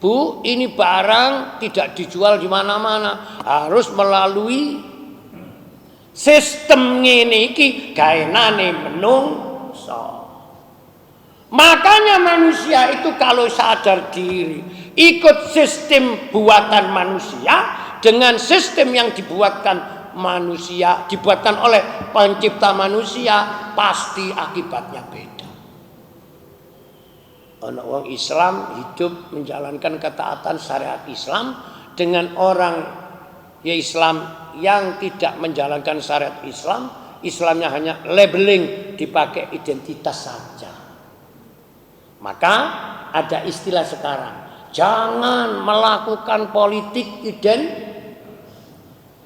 B: Bu, ini barang tidak dijual di mana-mana, harus melalui sistem ngene iki gaenane menungso. Makanya manusia itu kalau sadar diri, ikut sistem buatan manusia dengan sistem yang dibuatkan manusia, dibuatkan oleh pencipta manusia, pasti akibatnya beda. Orang orang Islam hidup menjalankan ketaatan syariat Islam dengan orang Islam yang tidak menjalankan syariat Islam. Islamnya hanya labeling, dipakai identitas saja. Maka ada istilah sekarang, jangan melakukan politik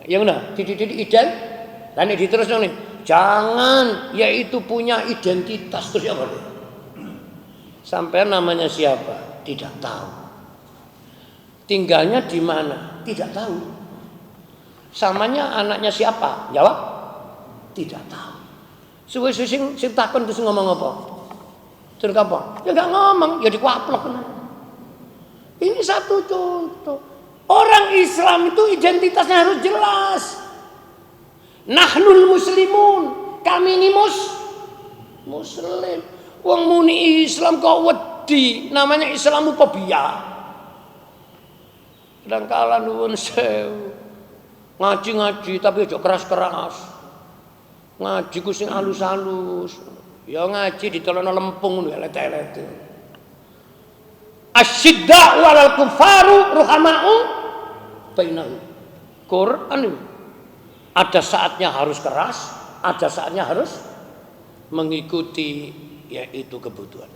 B: yang benar, dan diteruskan nih, jangan yaitu punya identitas terus apa nih? Sampai namanya siapa? Tidak tahu. Tinggalnya di mana? Tidak tahu. Samanya anaknya siapa? Jawab? Tidak tahu. Suwe-suwe sing takon terus ngomong apa? Terus apa? Ya enggak ngomong, ya dikuaplok. Ini satu contoh. Orang Islam itu identitasnya harus jelas. Nahnul muslimun, kami ini muslim. Wong muni Islam kok wedi, namanya Islamophobia. Kadang kala nuwun sewu. Ngaji tapi aja keras-keras. Ngaji ku sing halus-halus. Ya ngaji ditolono lempung ngono elete-elete. Asyidda walal kufaru ruhamau bainahu. Quran ada saatnya harus keras, ada saatnya harus mengikuti yaitu kebutuhan.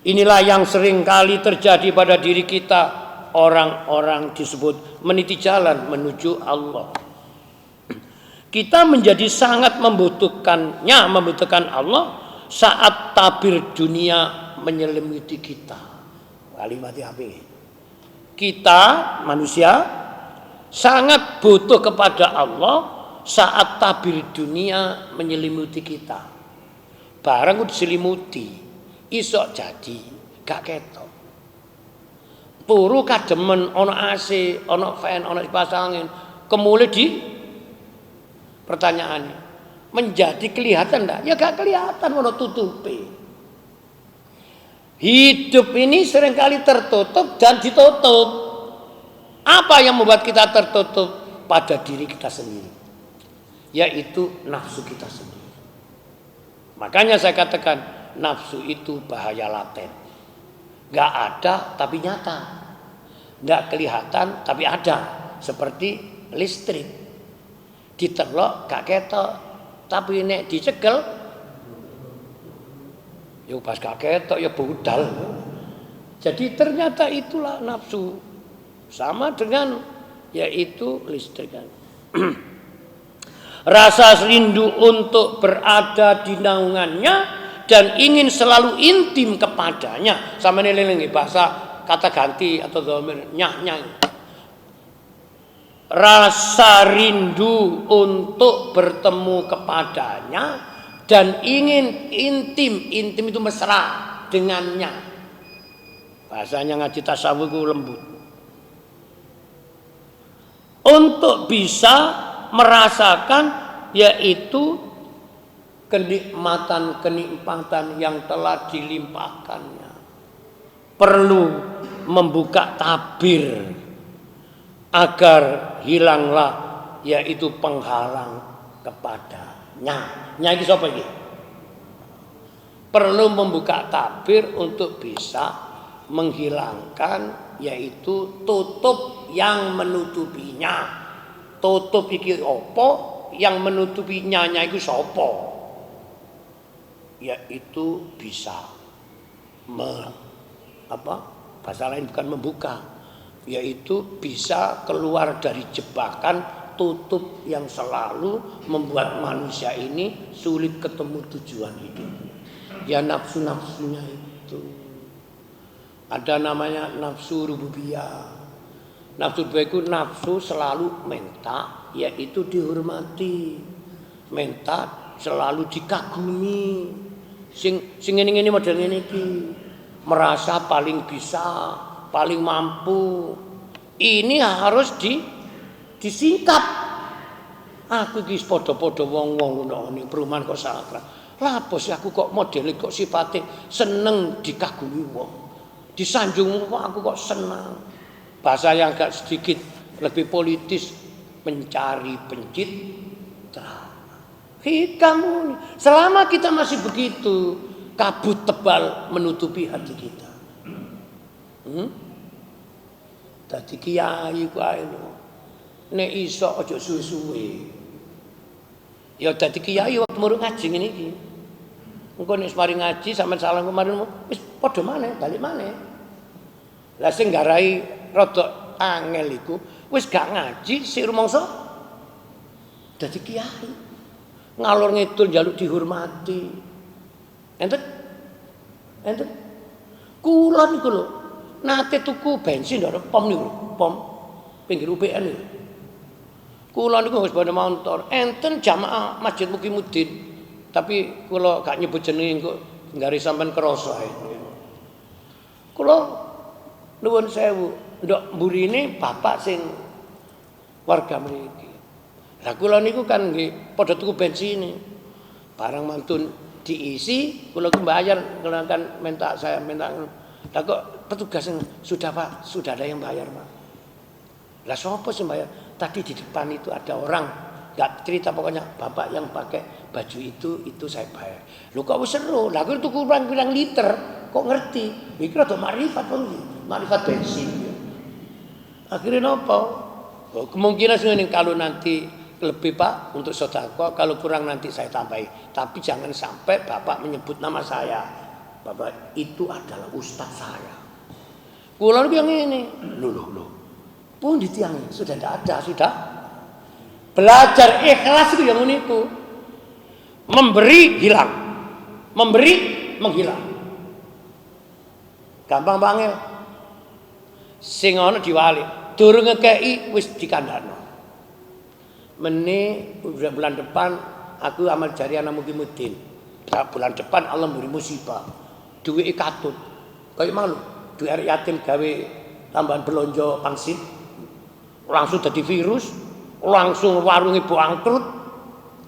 B: Inilah yang sering kali terjadi pada diri kita, orang-orang disebut meniti jalan menuju Allah. Kita menjadi sangat membutuhkan Allah saat tabir dunia menyelimuti kita. Kalimat apa? Kita manusia sangat butuh kepada Allah saat tabir dunia menyelimuti kita. Barang udah diselimuti, isok jadi gak ketok. Puru kademen ono AC, ono fan, ono kipas angin, kemulai di pertanyaannya menjadi kelihatan enggak? Ya gak kelihatan, ono tutupi. Hidup ini seringkali tertutup dan ditutup. Apa yang membuat kita tertutup? Pada diri kita sendiri, yaitu nafsu kita sendiri. Makanya saya katakan nafsu itu bahaya laten. Gak ada tapi nyata. Gak kelihatan tapi ada. Seperti listrik. Ditelok gak ketok. Tapi nek dicekel, ya pas gak ketok ya budal. Jadi ternyata itulah nafsu. Sama dengan yaitu listrik. Rasa rindu untuk berada di naungannya dan ingin selalu intim kepadanya. Sama ini bahasa kata ganti atau dhamir nyah. Rasa rindu untuk bertemu kepadanya dan ingin intim itu mesra dengannya. Bahasanya ngaji tasawuf itu lembut. Untuk bisa merasakan yaitu kenikmatan yang telah dilimpahkannya. Perlu membuka tabir agar hilanglah yaitu penghalang kepadanya. Nyai sapa iki? Perlu membuka tabir untuk bisa menghilangkan yaitu tutup yang menutupinya. Tutup iki apa? Yang menutupinya iku sapa? Yaitu bisa bahasa lain bukan membuka, yaitu bisa keluar dari jebakan tutup yang selalu membuat manusia ini sulit ketemu tujuan hidup. Ya nafsu-nafsunya itu. Ada namanya nafsu rububiyah. Nafsu rububiyah itu nafsu selalu minta, yaitu dihormati. Minta selalu dikagumi. Sing ngene-ngene model ngene iki. Merasa paling bisa, paling mampu. Ini harus disingkap. Aku iki padha-padha wong-wong ngono ning perumahan kok sakra. Lah apa sih aku kok modele kok sifate seneng dikagumi wong. Disanjung kok aku kok senang. Bahasa yang agak sedikit lebih politis, mencari pencitraan. Kamu selama kita masih begitu, kabut tebal menutupi hati kita. Dadi kiai ku ae lho. Nek iso aja suwe-suwe. Ya dadi kiai waktu murung ngaji ngene iki. Engko nek mari ngaji sampean salam kemarin wis padha maneh, balik maneh. Lah sing garai rada angel iku wis gak ngaji sik rumangsa dadi kiai. Ngalor ngidul njaluk dihormati. Enten? Kula niku lho, nate tuku bensin ndara pom niku, pom pinggir UPN niku. Kula niku wis badhe montor, enten jamaah Masjid Mukimuddin. Tapi kula gak nyebut jenenge kok nggari sampean krasa ae. Kula nuwun sewu, ndok mburine bapak sing warga mriki. Lah kula niku kan nggih padha tuku bensin. Barang mantun diisi, kula ku bayar, kula kan saya minta. Lah kok petugas sudah Pak, sudah ada yang bayar Pak. Lah sapa sing bayar? Tadi di depan itu ada orang, enggak cerita pokoknya bapak yang pakai baju itu saya bayar. Lho kok wis seru. Lah kok tuku pirang liter, kok ngerti? Iki rada marifat kok marifat bensin. Akhirnya napa? Kemungkinan sing kalau nanti lebih Pak untuk sedekah, kalau kurang nanti saya tambahi. Tapi jangan sampai Bapak menyebut nama saya. Bapak itu adalah ustaz saya. Kula niku yang ini. Loh. Pun ditiang sudah tidak ada, sudah. Belajar ikhlas itu yang uniku. Memberi hilang. Memberi menghilang. Gampang banget. Sing ana diwali, durung ngekeki wis dikandhano. Meni udah bulan depan aku amal jariah Mukimuddin. Bulan depan Allah beri musibah. Duit katut. Kayak malu. Duit arek yatim gawe tambahan belanja pangsit. Langsung jadi virus. Langsung warung ibu angkrut.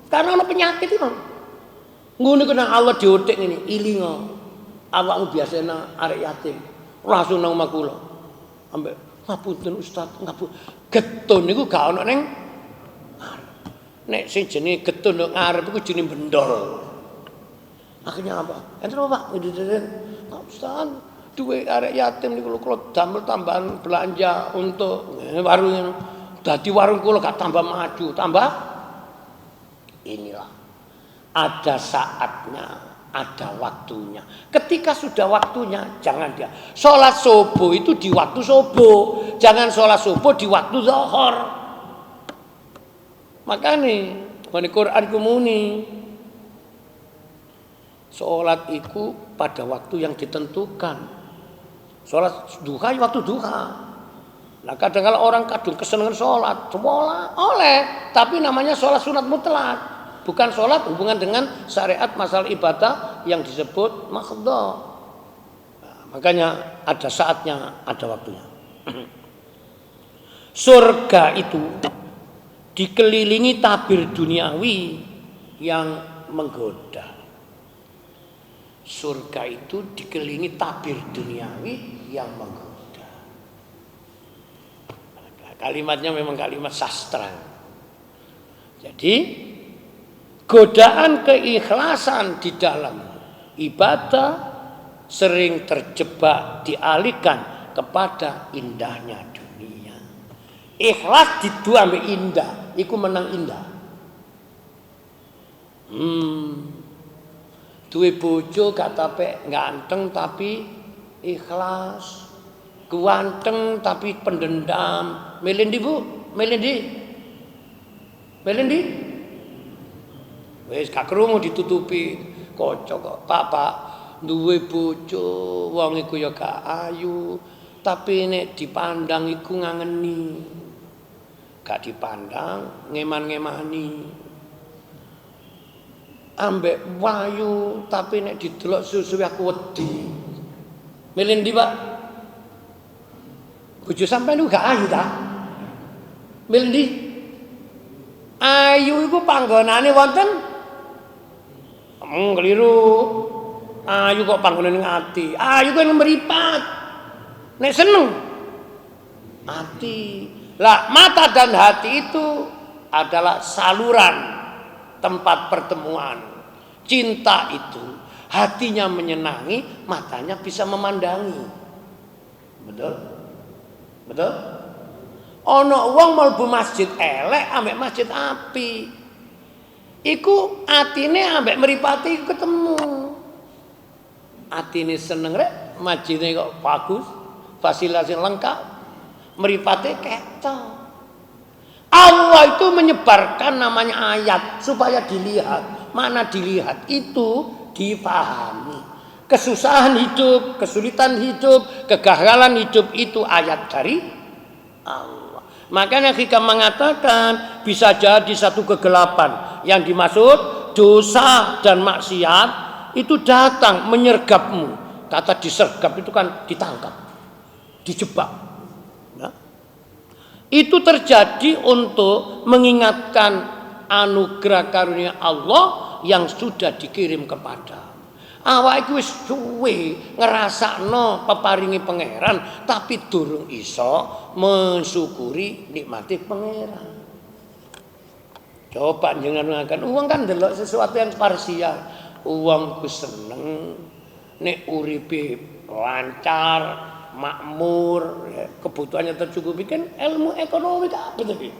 B: Karena ada penyakit itu. Ngono kena Allah diotek ini. Ilingo. Awakmu biasanya arek yatim. Langsung nang omah kula. Ambek ngapunten Ustaz, ngapunten. Getun niku gak ono ning nek sing jenenge getun nek ngarep iku jenenge bendol. Akhirnya apa? Enten Pak, Pak Ustaz, duwe arek yatim niku kula damel tambahan belanja untuk warung. Dadi warung kula gak tambah maju, tambah inilah. Ada saatnya, ada waktunya. Ketika sudah waktunya, jangan dia. Sholat subuh itu di waktu subuh. Jangan sholat subuh di waktu zuhur. Makanya, di Quran kumuni. Sholat itu pada waktu yang ditentukan. Sholat duha waktu duha. Nah kadang-kadang orang kesenangan sholat oleh, tapi namanya sholat sunat mutlak, bukan sholat hubungan dengan syariat masalah ibadah yang disebut makhdha. Nah, makanya ada saatnya, ada waktunya. Surga itu dikelilingi tabir duniawi yang menggoda. Surga itu dikelilingi tabir duniawi yang menggoda. Kalimatnya memang kalimat sastra. Jadi godaan keikhlasan di dalam ibadah sering terjebak dialihkan kepada indahnya dunia. Ikhlas didu ambek indah, iku menang indah. Duwe bojo gak tapi ganteng tapi ikhlas. Ganteng tapi pendendam. Milih ndi, Bu? Milih ndi? Milih ndi? Wis gak krungu ditutupi kaca kok. Pak, duwe bojo wong iku ya gak ayu, tapi nek dipandang iku ngangeni. Gak dipandang ngeman-ngemani. Ambek wayu tapi nek didelok susu aku wedi. Milih ndi, Pak? Bojo sampean gak ayu ta? Milih ndi? Ayu iku panggonane wonten keliru. Ayu kok panggonane ning ati. Ayu kok mripat. Nek seneng ati. Lah mata dan hati itu adalah saluran tempat pertemuan. Cinta itu hatinya menyenangi, matanya bisa memandangi. Betul? Betul? Ono wong mlebu masjid elek ambek masjid api. Iku atine ambek mripate ketemu. Atine seneng rek, masjidnya kok bagus, fasilitas lengkap, mripate ketok. Allah itu menyebarkan namanya ayat supaya dilihat. Mana dilihat itu dipahami. Kesusahan hidup, kesulitan hidup, kegagalan hidup itu ayat dari Allah. Makanya kita mengatakan bisa jadi satu kegelapan. Yang dimaksud dosa dan maksiat itu datang menyergapmu. Kata disergap itu kan ditangkap, dijebak. Nah, itu terjadi untuk mengingatkan anugerah karunia Allah yang sudah dikirim kepada. Awak iku wis suwe ngrasakno peparingi pangeran tapi durung iso mensyukuri nikmati pangeran. Coba jangan uang kan delok sesuatu yang parsial. Uang ku seneng nek uripe lancar, makmur, ya, kebutuhannya tercukupi kan ilmu ekonomi kabeh tadi.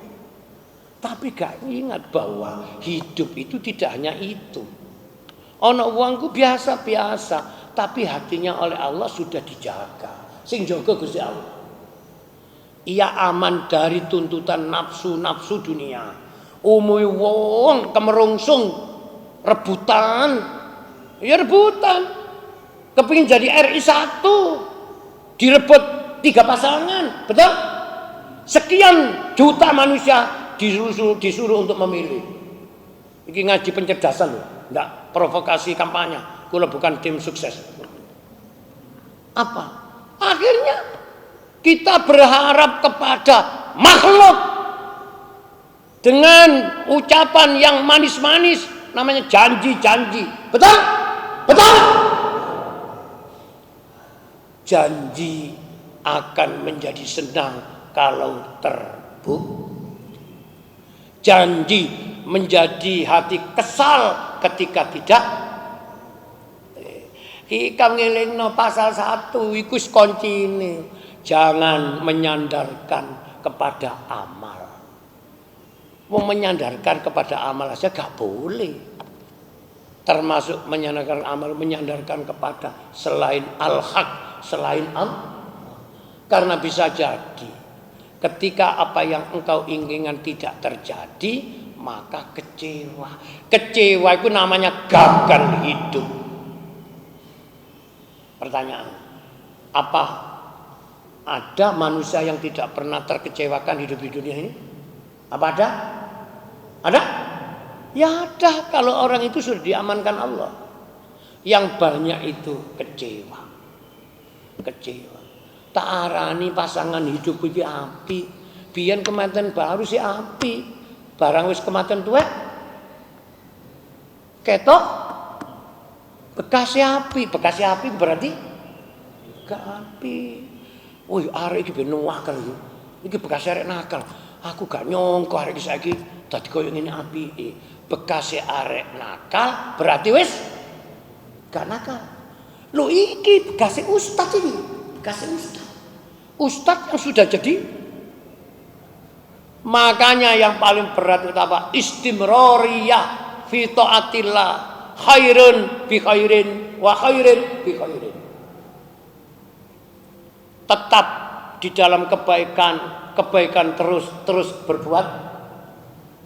B: Tapi gak ingat bahwa hidup itu tidak hanya itu. Ono uangku biasa-biasa, tapi hatinya oleh Allah sudah dijaga. Sing jaga Gusti Allah. Ia aman dari tuntutan nafsu-nafsu dunia. Umume wong kemerungsung rebutan. Ya rebutan. Kepingin jadi RI 1. Direbut 3 pasangan, betul? Sekian juta manusia disuruh untuk memilih. Ini ngaji pencerdasan loh, enggak provokasi kampanye. Kula bukan tim sukses. Apa? Akhirnya kita berharap kepada makhluk dengan ucapan yang manis-manis, namanya janji-janji. Betul? Betul? Janji akan menjadi senang kalau terbukti. Janji menjadi hati kesal ketika tidak. Kita ngelingno pasal 1 iku kuncine. Jangan menyandarkan kepada amal. Mau menyandarkan kepada amal saja gak boleh. Termasuk menyandarkan amal, menyandarkan kepada selain al-haq, selain Allah. Karena bisa jadi ketika apa yang engkau inginkan tidak terjadi, maka kecewa. Kecewa itu namanya gagal hidup. Pertanyaan, apa ada manusia yang tidak pernah terkecewakan hidup di dunia ini? Apa ada? Ada? Ya ada, kalau orang itu sudah diamankan Allah. Yang banyak itu kecewa. Kecewa. Tak arani pasangan hidup iki api. Biyen kematian baru si api. Barang wis kematian tuwek. Ketok bekasnya api. Bekasnya api berarti gak api. Wih, arek iki ben nakal iki. Iki bekas arek nakal. Aku gak nyongko arek iki saiki dadi koyo ngene apike. Bekas arek nakal berarti wis gak nakal. Lho iki bekas ustaz iki. Bekas ustaz. Ustaz yang sudah jadi. Makanya yang paling berat itu apa? Istimroriyah fi taatillah. Khairun bi khairin wa khairin bi khairin. Tetap di dalam kebaikan terus berbuat.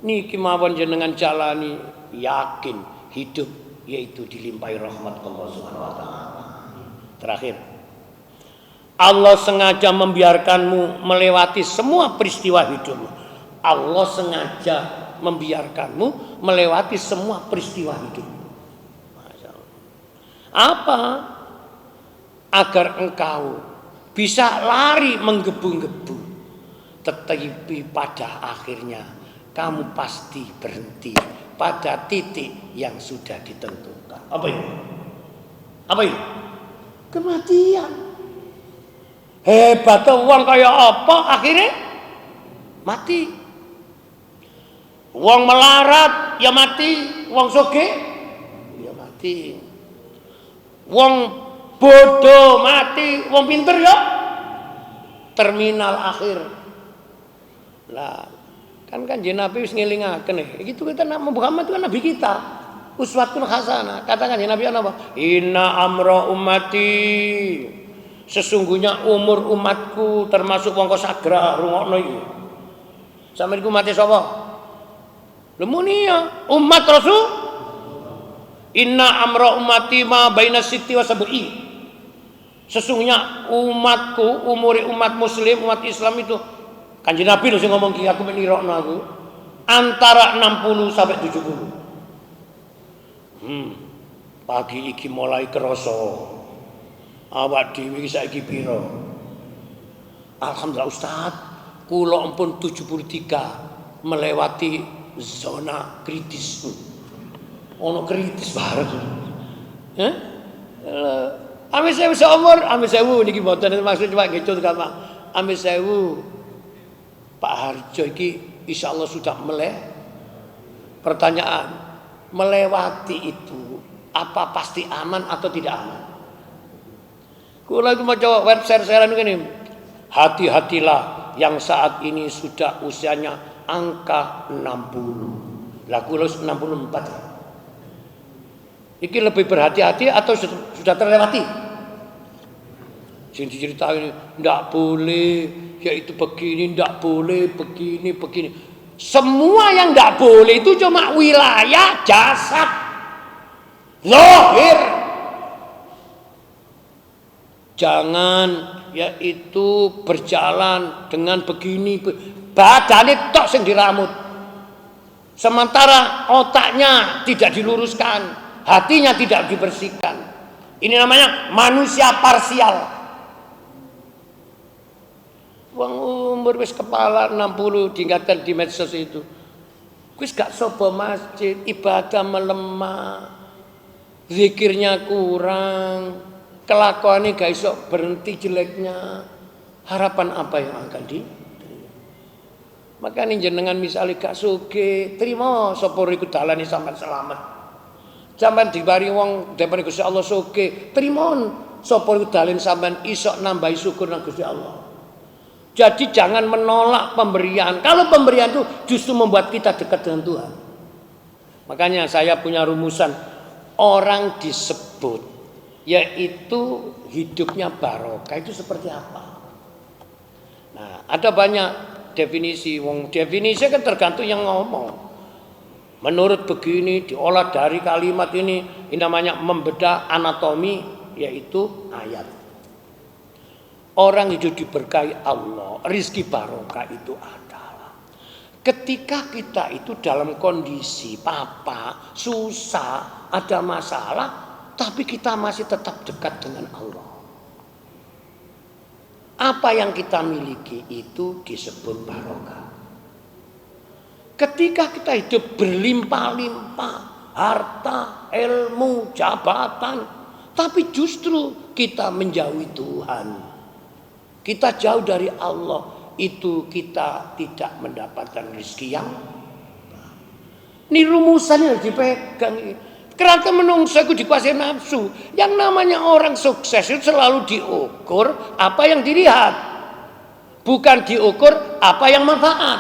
B: Niki mawon jenengan jalani yakin hidup yaitu dilimpahi rahmat Allah Subhanahu wa taala. Terakhir, Allah sengaja membiarkanmu melewati semua peristiwa hidupmu. Allah sengaja membiarkanmu melewati semua peristiwa hidupmu. Masya Allah. Apa? Agar engkau bisa lari menggebu-gebu, tetapi pada akhirnya kamu pasti berhenti pada titik yang sudah ditentukan. Apa itu? Apa itu? Kematian. Hebat uang kayak apa akhirnya? Mati. Uang melarat ya mati, uang soge ya mati. Uang bodoh mati, wong pinter ya terminal akhir. Lah, kan Nabi wis ngelingaken gitu kita Muhammad itu kan nabi kita. Uswatun hasanah. Katakan Nabi apa? Inna amra ummati. Sesungguhnya umur umatku termasuk wong sagra rungokno iki. Sampeyan iku mati sapa? Lemunia umat Rasul. Inna amra ummati ma baina sitti wa sab'i. Sesungguhnya umatku, umat muslim, umat Islam itu Kanjeng Nabi lho sing ngomong ki aku menirokno aku antara 60 sampai 70. Pagi iki mulai kerasa. Awak dhewe iki saiki pira? Alhamdulillah Ustaz, kula ampun 73 melewati zona kritis. Ono kritis bareng. Amin sewu seumur, amin sewu niki mboten maksud cuma gitu kan Pak. Amin sewu. Pak Harjo iki insyaallah sudah Pertanyaan, melewati itu apa pasti aman atau tidak aman? Kula iku maca website saya ngene. Hati-hatilah yang saat ini sudah usianya angka 60. Lah kula 64. Iki lebih berhati-hati atau sudah terlewati? Sing diceritain ndak boleh, yaitu begini, ndak boleh, begini. Semua yang ndak boleh itu cuma wilayah jasad. Zahir. Jangan yaitu berjalan dengan begini, badannya tok sing diramut. Sementara otaknya tidak diluruskan. Hatinya tidak dibersihkan. Ini namanya manusia parsial. Wong umur wis kepala 60 diingatkan di medsos itu. Wis gak sobo masjid, ibadah melemah. Zikirnya kurang. Kelakuannya gak iso berhenti jeleknya. Harapan apa yang akan diterima? Makanya jenengan misalnya gak sugih, terima sapa iku dalane sampean selamat. Sampeyan dibari wong dipun Gusti Allah sugih, trimon sapa iku dalem sampeyan iso nambahi syukur nang Gusti Allah. Jadi jangan menolak pemberian. Kalau pemberian itu justru membuat kita dekat dengan Tuhan. Makanya saya punya rumusan orang disebut yaitu hidupnya barokah itu seperti apa? Nah, ada banyak definisi. Wong definisi kan tergantung yang ngomong. Menurut begini diolah dari kalimat ini namanya membedah anatomi yaitu ayat. Orang hidup diberkahi Allah, rizki barokah itu adalah ketika kita itu dalam kondisi papa, susah, ada masalah, tapi kita masih tetap dekat dengan Allah. Apa yang kita miliki itu disebut barokah. Ketika kita hidup berlimpah-limpah, harta, ilmu, jabatan, tapi justru kita menjauhi Tuhan, kita jauh dari Allah, itu kita tidak mendapatkan rezeki yang ini rumusan yang dipegang. Kerana menungso itu dikuasai nafsu. Yang namanya orang sukses itu selalu diukur apa yang dilihat, bukan diukur apa yang manfaat.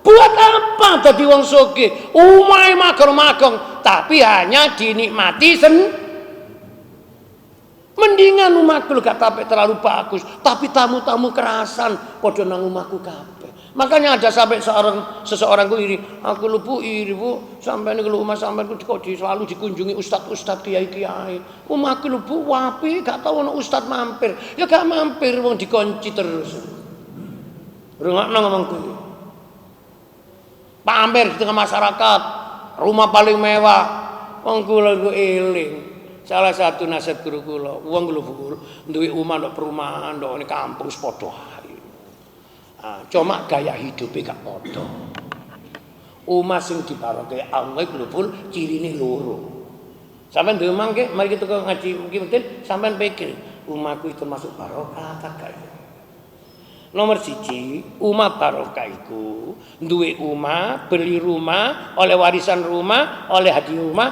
B: Buat apa tadi wong sugih umai magong-magong tapi hanya dinikmati mendingan rumahku gak tapi terlalu bagus, tapi tamu-tamu kerasan padha nang omahku kabeh. Makanya ada sampai seseorang ku iri, aku lupu iri bu, sampai ini kalau rumah sampai kok selalu dikunjungi ustad kiai. Omahku lupu wapi, gak tahu ono ustad mampir, ya gak mampir, wong dikunci terus. Rungokno ngomongku. Pamer di tengah masyarakat, rumah paling mewah, wong kula ku eling. Salah satu nasihat guru kula, wong kula duwe omah ndok perumahan, ndok ning kampung padha ae. Cuma gaya hidupnya gak padha. Omah sing dibarokahi Allah iku lho pun cirine loro. Sampeyan duwe omah nggih, mari kita ngaji mungkin sampeyan pikir, omahku itu termasuk barokah ta gak? Nomor 1, omah barokah iku duwe omah, beli rumah, oleh warisan rumah, oleh hadiah rumah,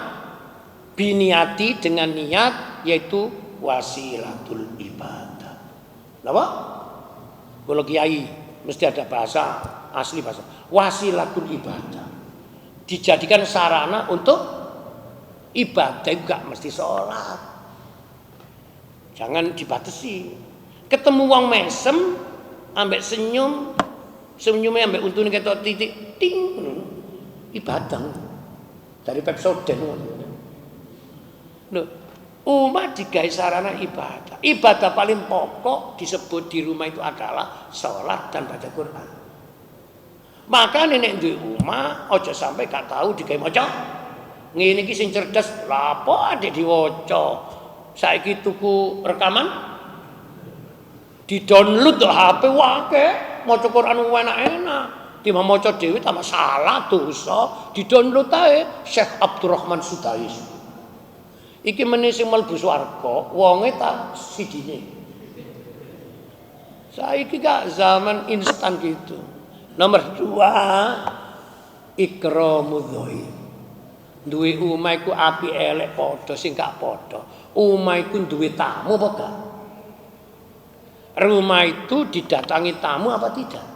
B: biniati dengan niat yaitu wasilatul ibadah. Napa? Kalau kiai mesti ada bahasa asli bahasa wasilatul ibadah. Dijadikan sarana untuk ibadah, juga mesti sholat. Jangan dibatasi. Ketemu wong mesem ambek senyumnya ambek untune ketok titik ting ibadah dari Pepsodent. Loh, umat digawe sarana ibadah. Ibadah paling pokok disebut di rumah itu adalah sholat dan baca Quran. Maka nenek duwe omah aja sampai gak tahu digawe maca. Ngene iki sing cerdas, lha apa adik diwaca. Saiki tuku rekaman di-download ke HP wae, maca Quran enak-enak. Timbang maca dhewe tambah salah dosa, di-download ae Syekh Abdurrahman Sudais. Iki meneh sing mlebu swarga, wonge tak sidine. Saiki gak zaman instan gitu. Nomor 2, ikramudz dhaif. Duwe omah iku apik elek padha sing gak padha. Omah iku duwe tamu apa gak? Rumah itu didatangi tamu apa tidak?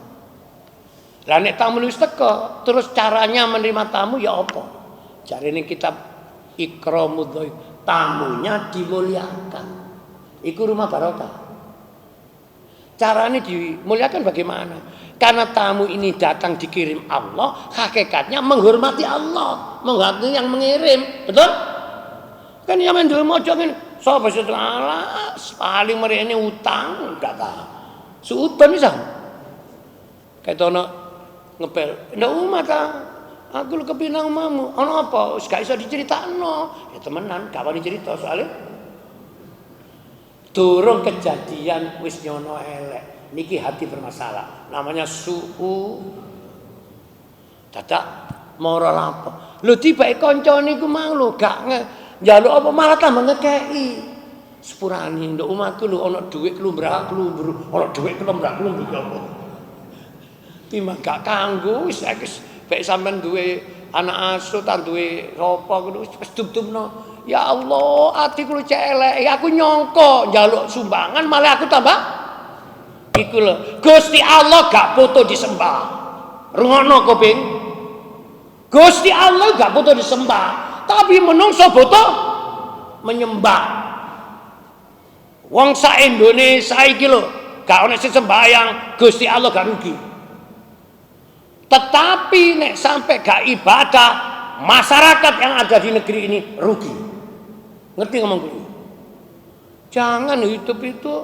B: Lah nek tamu wis teko, terus caranya menerima tamu ya apa? Jarine kitab Ikramudz dhaif, tamunya dimuliakan. Iku rumah barokah. Caranya dimuliakan bagaimana? Karena tamu ini datang dikirim Allah, hakikatnya menghormati Allah, menghormati yang mengirim. Betul? Kan yang menduwe maca ngene, sapa sing ala paling merene utang enggak ta. Suudan bisa. Ketono ngepel, ndak umat ta. Aku lu kepinang omamu. Ono apa? Wis gak iso diceritakno. Ya temenan, gak wani cerita soalnya durung kejadian wis nyono elek. Niki hati bermasalah. Namanya su'u. Dadak moral apa? Lho tibake kanca niku mang lho gak njaluk apa malah tambah ngekeki. Sepurane nduk omahku lho ana dhuwit klumbrak-klumbru, ana dhuwit klumbrak-klumbru ya apa. Timbang gak kanggo wis baik sampean duwe anak asuh ta duwe sapa ngono wis dum-dumno. Ya Allah, atiku lu cek elek. Aku nyongko njaluk sumbangan malah aku tambah iku lho. Gusti Allah gak butuh disembah. Rungokno kuping. Gusti Allah gak butuh disembah, tapi menungso butuh menyembah. Wong sak Indonesia iki lho, gak ono sing sembahyang, Gusti Allah gak rugi. Tetapi nek sampai gak ibadah, masyarakat yang ada di negeri ini rugi. Ngerti ngomongku ini? Jangan hidup itu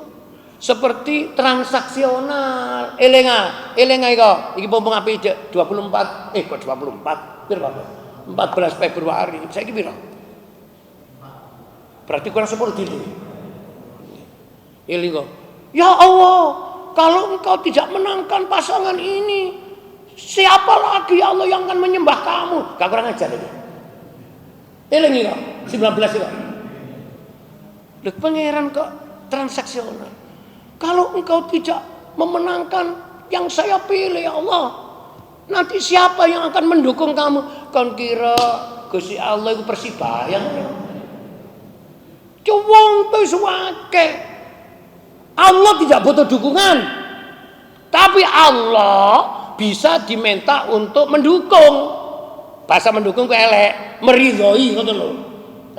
B: seperti transaksional. Elenga iko. Iki pompong api 24. Kok 24? Piro Pak? 14 Februari. Saiki piro? Berarti kurang 10 dino. Eling kok. Ya Allah, kalau engkau tidak menangkan pasangan ini, siapa lagi ya Allah yang akan menyembah kamu? Gak kurang ajar itu. Eling kok. 19 kok. Lek pangeran kok transaksional. Kalau engkau tidak memenangkan yang saya pilih ya Allah, nanti siapa yang akan mendukung kamu? Kon kira Gusti Allah itu Persibaya. Wong tuh suwake. Allah tidak butuh dukungan. Tapi Allah bisa diminta untuk mendukung. Bahasa mendukung ku elek, meridhoi ngoten lho.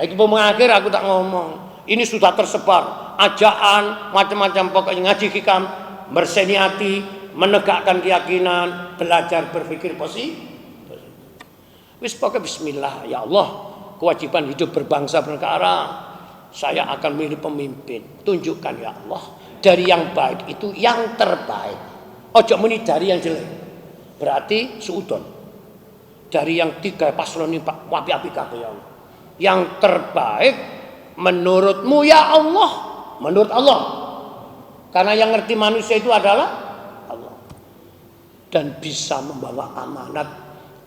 B: Iki pengakhir aku tak ngomong. Ini sudah tersebar ajaan macam-macam, pokoknya ngaji hikam, berseni hati, menegakkan keyakinan, belajar berpikir positif. Wis pokoknya bismillah ya Allah, kewajiban hidup berbangsa bernegara. Saya akan milih pemimpin. Tunjukkan ya Allah, dari yang baik itu yang terbaik. Ojo muni dari yang jelek. Berarti suudon. Dari yang 3 paslon ini Pak, wapi-api kabeh ya Allah. Yang terbaik menurutmu ya Allah, menurut Allah. Karena yang ngerti manusia itu adalah Allah. Dan bisa membawa amanat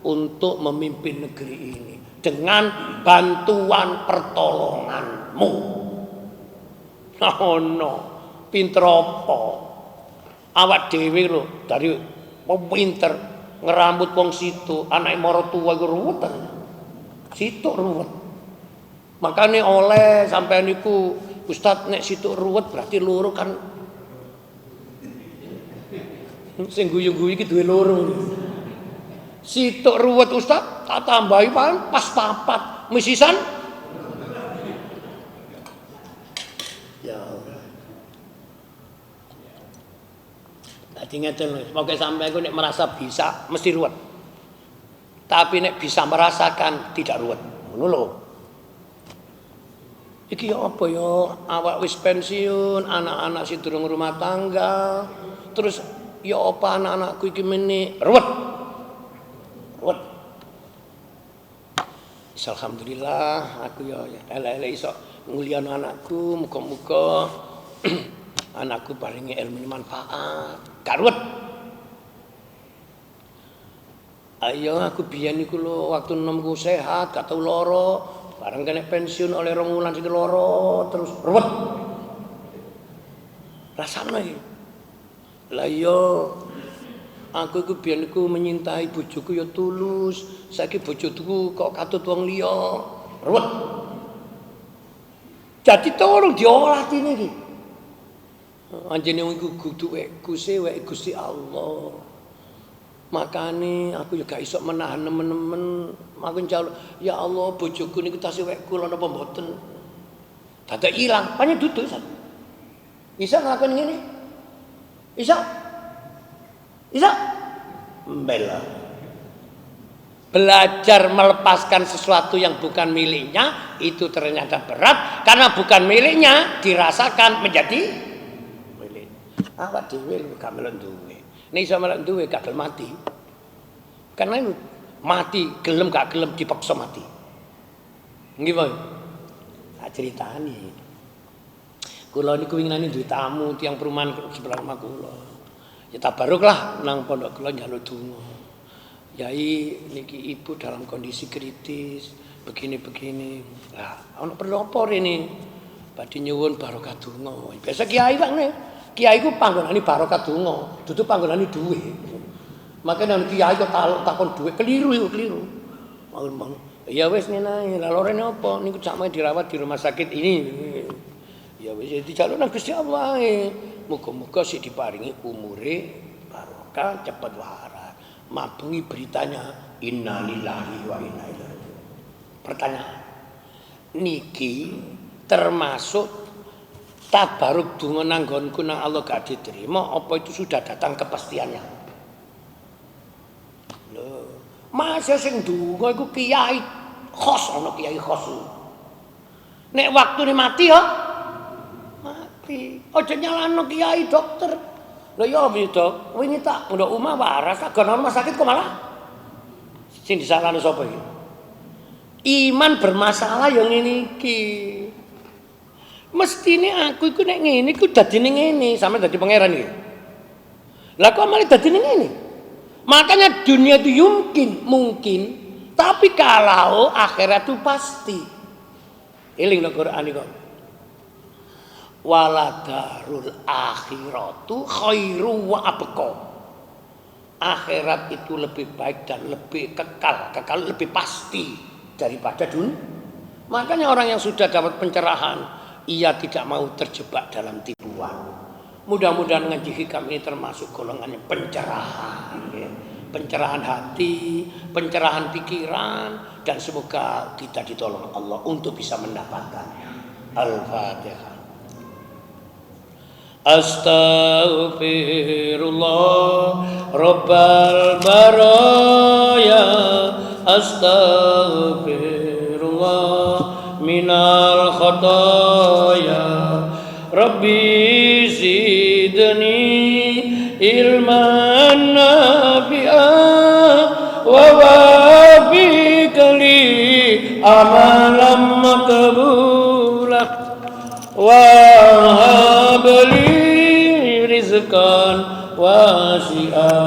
B: untuk memimpin negeri ini dengan bantuan pertolonganmu. Oh no, pinter apa? Awak dhewe lho dari pinter ngerambut wong situ, anake mara tuwa iku ruwetan. Situ ruwet. Makanya oleh sampai niku Ustaz nek situ ruwet berarti loro kan. Sing guyu-guyu iki duwe loro. Situ ruwet Ustaz, tak tambahi pas 4 misisan. Ya Allah. Dadi ngeten lho, pokoke sampeyan ku nek merasa bisa mesti ruwet. Tapi nek bisa merasakan tidak ruwet. Ngono lho. Iki ya apa ya, awak wis pensiun, anak-anak sing durung rumah tangga. Terus ya apa anak-anakku iki meneh ruwet. Ruwet. Alhamdulillah aku ya elek-elek iso nguliano anakku, muga-muga anakku paringi ilmu manfaat. Gak ruwet. Ayo aku biyen iku lho waktu enomku sehat, gak tau lara. Barang kena pensiun oleh 2 wulan sing loro terus ruwet. Rasane iki. Lah iya aku iku biyen iku menyintai bojoku ya tulus. Saiki bojoku kok katut wong liya. Ruwet. Jadi tolong diolah atine iki. Anjene wong iku kudu wek Gusti Allah. Makane aku juga iso menahan nemen-nemen. Aku njaluk, ya Allah bojoku niku tasih wek kula napa mboten. Dadak ilang, pancen duduk Ustaz. Bisa ngelakuin ngene? Bisa? Bisa? Bela. Belajar melepaskan sesuatu yang bukan miliknya itu ternyata berat karena bukan miliknya dirasakan menjadi milik. Awak dhewe lho gak melok duwe. Nek iso melok duwe gak gelem mati. Karena itu mati gelem gak gelem dipaksa mati. Nggih, Pak. Tak critani. Kula niku winginane duwe tamu tiyang perumahan sebelah rumah kula. Ya tabaruk lah nang pondok kula njaluk donga. Yai niki ibu dalam kondisi kritis begini-begini. Lah, ana perlu apa rene? Badhe nyuwun barokah donga. Biasa kiai Pak nih. Kiai ku panggonane barokah donga, dudu panggonane duwe. Makane nek kiai kok takon duwe keliru iku keliru. Mohon. Ya wis ngene ae. Lah lorene apa? Niku sakmene dirawat di rumah sakit ini. Ya wis dijaluk nang Gusti Allah ae. Muga-muga sik diparingi umure barokah cepet waras. Mabengi beritanya innalillahi wa inna ilaihi raji'un. Pertanyaan. Niki termasuk tabaruk donga nang nggonku nang Allah gak diterima apa itu sudah datang kepastiannya? Lho, masa sing donga iku kiai khos ana kiai khos. Nek waktune mati ya mati. Aja nyalano kiai dokter. Lho ya piye, Dok? Wingi tak ndok omah waras, tak gono rumah sakit kok malah sing disalahno sapa iki? Iman bermasalah ya ngene iki. Mestine aku iku nek ngene iku dadine ngene, sampe dadi pangeran iki. Lah kok malah dadine ngene? Makanya dunia itu mungkin, tapi kalau akhirat itu pasti. Eling nang Quran iki kok. Waladarul akhiratu khairu wa abqa. Akhirat itu lebih baik dan lebih kekal lebih pasti daripada dunia. Makanya orang yang sudah dapat pencerahan, ia tidak mau terjebak dalam tipuan. Mudah-mudahan ngaji hikam ini termasuk golongan yang pencerahan, ya. Pencerahan hati, pencerahan pikiran, dan semoga kita ditolong Allah untuk bisa mendapatkannya. Al-Fatihah. Astaghfirullah Rabbal baraya, astaghfirullah minal khataya, Rabbi zidni ilman nafi'an wa wafiq li amalan maqbulah wa habli rizqan wasi'a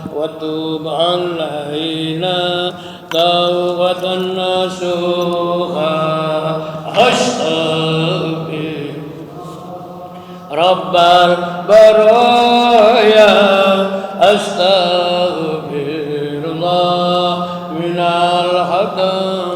B: wa tub alaina tawbatan nasuha. Astaghfir Rabbal baraya, astaghfirullah minal hadan.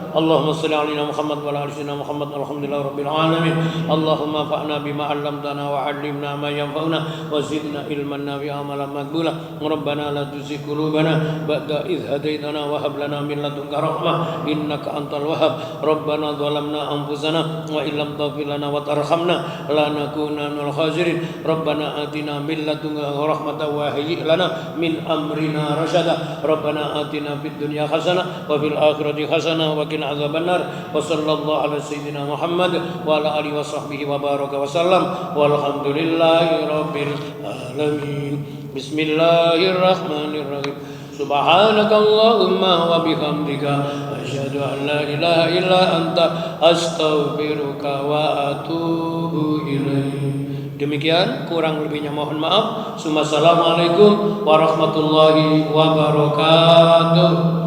B: Allahumma salli ala Muhammad wa ala ali sayyidina Muhammad. Alhamdulillah rabbil alamin. Allahumma fa'na bima 'allamtana wa 'allimna ma yanfa'una wa zidna ilman nafi'an amalan maqbula. Rabbana la tuzigh qulubana ba'da idh hadaitana wa hab lana min ladunka rahmah innaka antal wahhab. Rabbana zalamna anfusana wa illam taghfir lana wa tarhamna lanakunanna minal khasirin. Rabbana atina min ladunka rahmatan wa hayyi' lana min amrina rasyada. Rabbana atina fid dunya hasanah wa fil akhirati hasanah wa qina azabannar. Wa sallallahu ala sayyidina Muhammad wa ala alihi wa sahbihi wa baraka wa sallam. Walhamdulillahi rabbil alamin. Bismillahirrahmanirrahim. Subhanakallahumma wa bihamdika asyhadu an la ilaha illa anta astaghfiruka wa atubu ilaik. Demikian, kurang lebihnya mohon maaf. Assalamualaikum warahmatullahi wabarakatuh.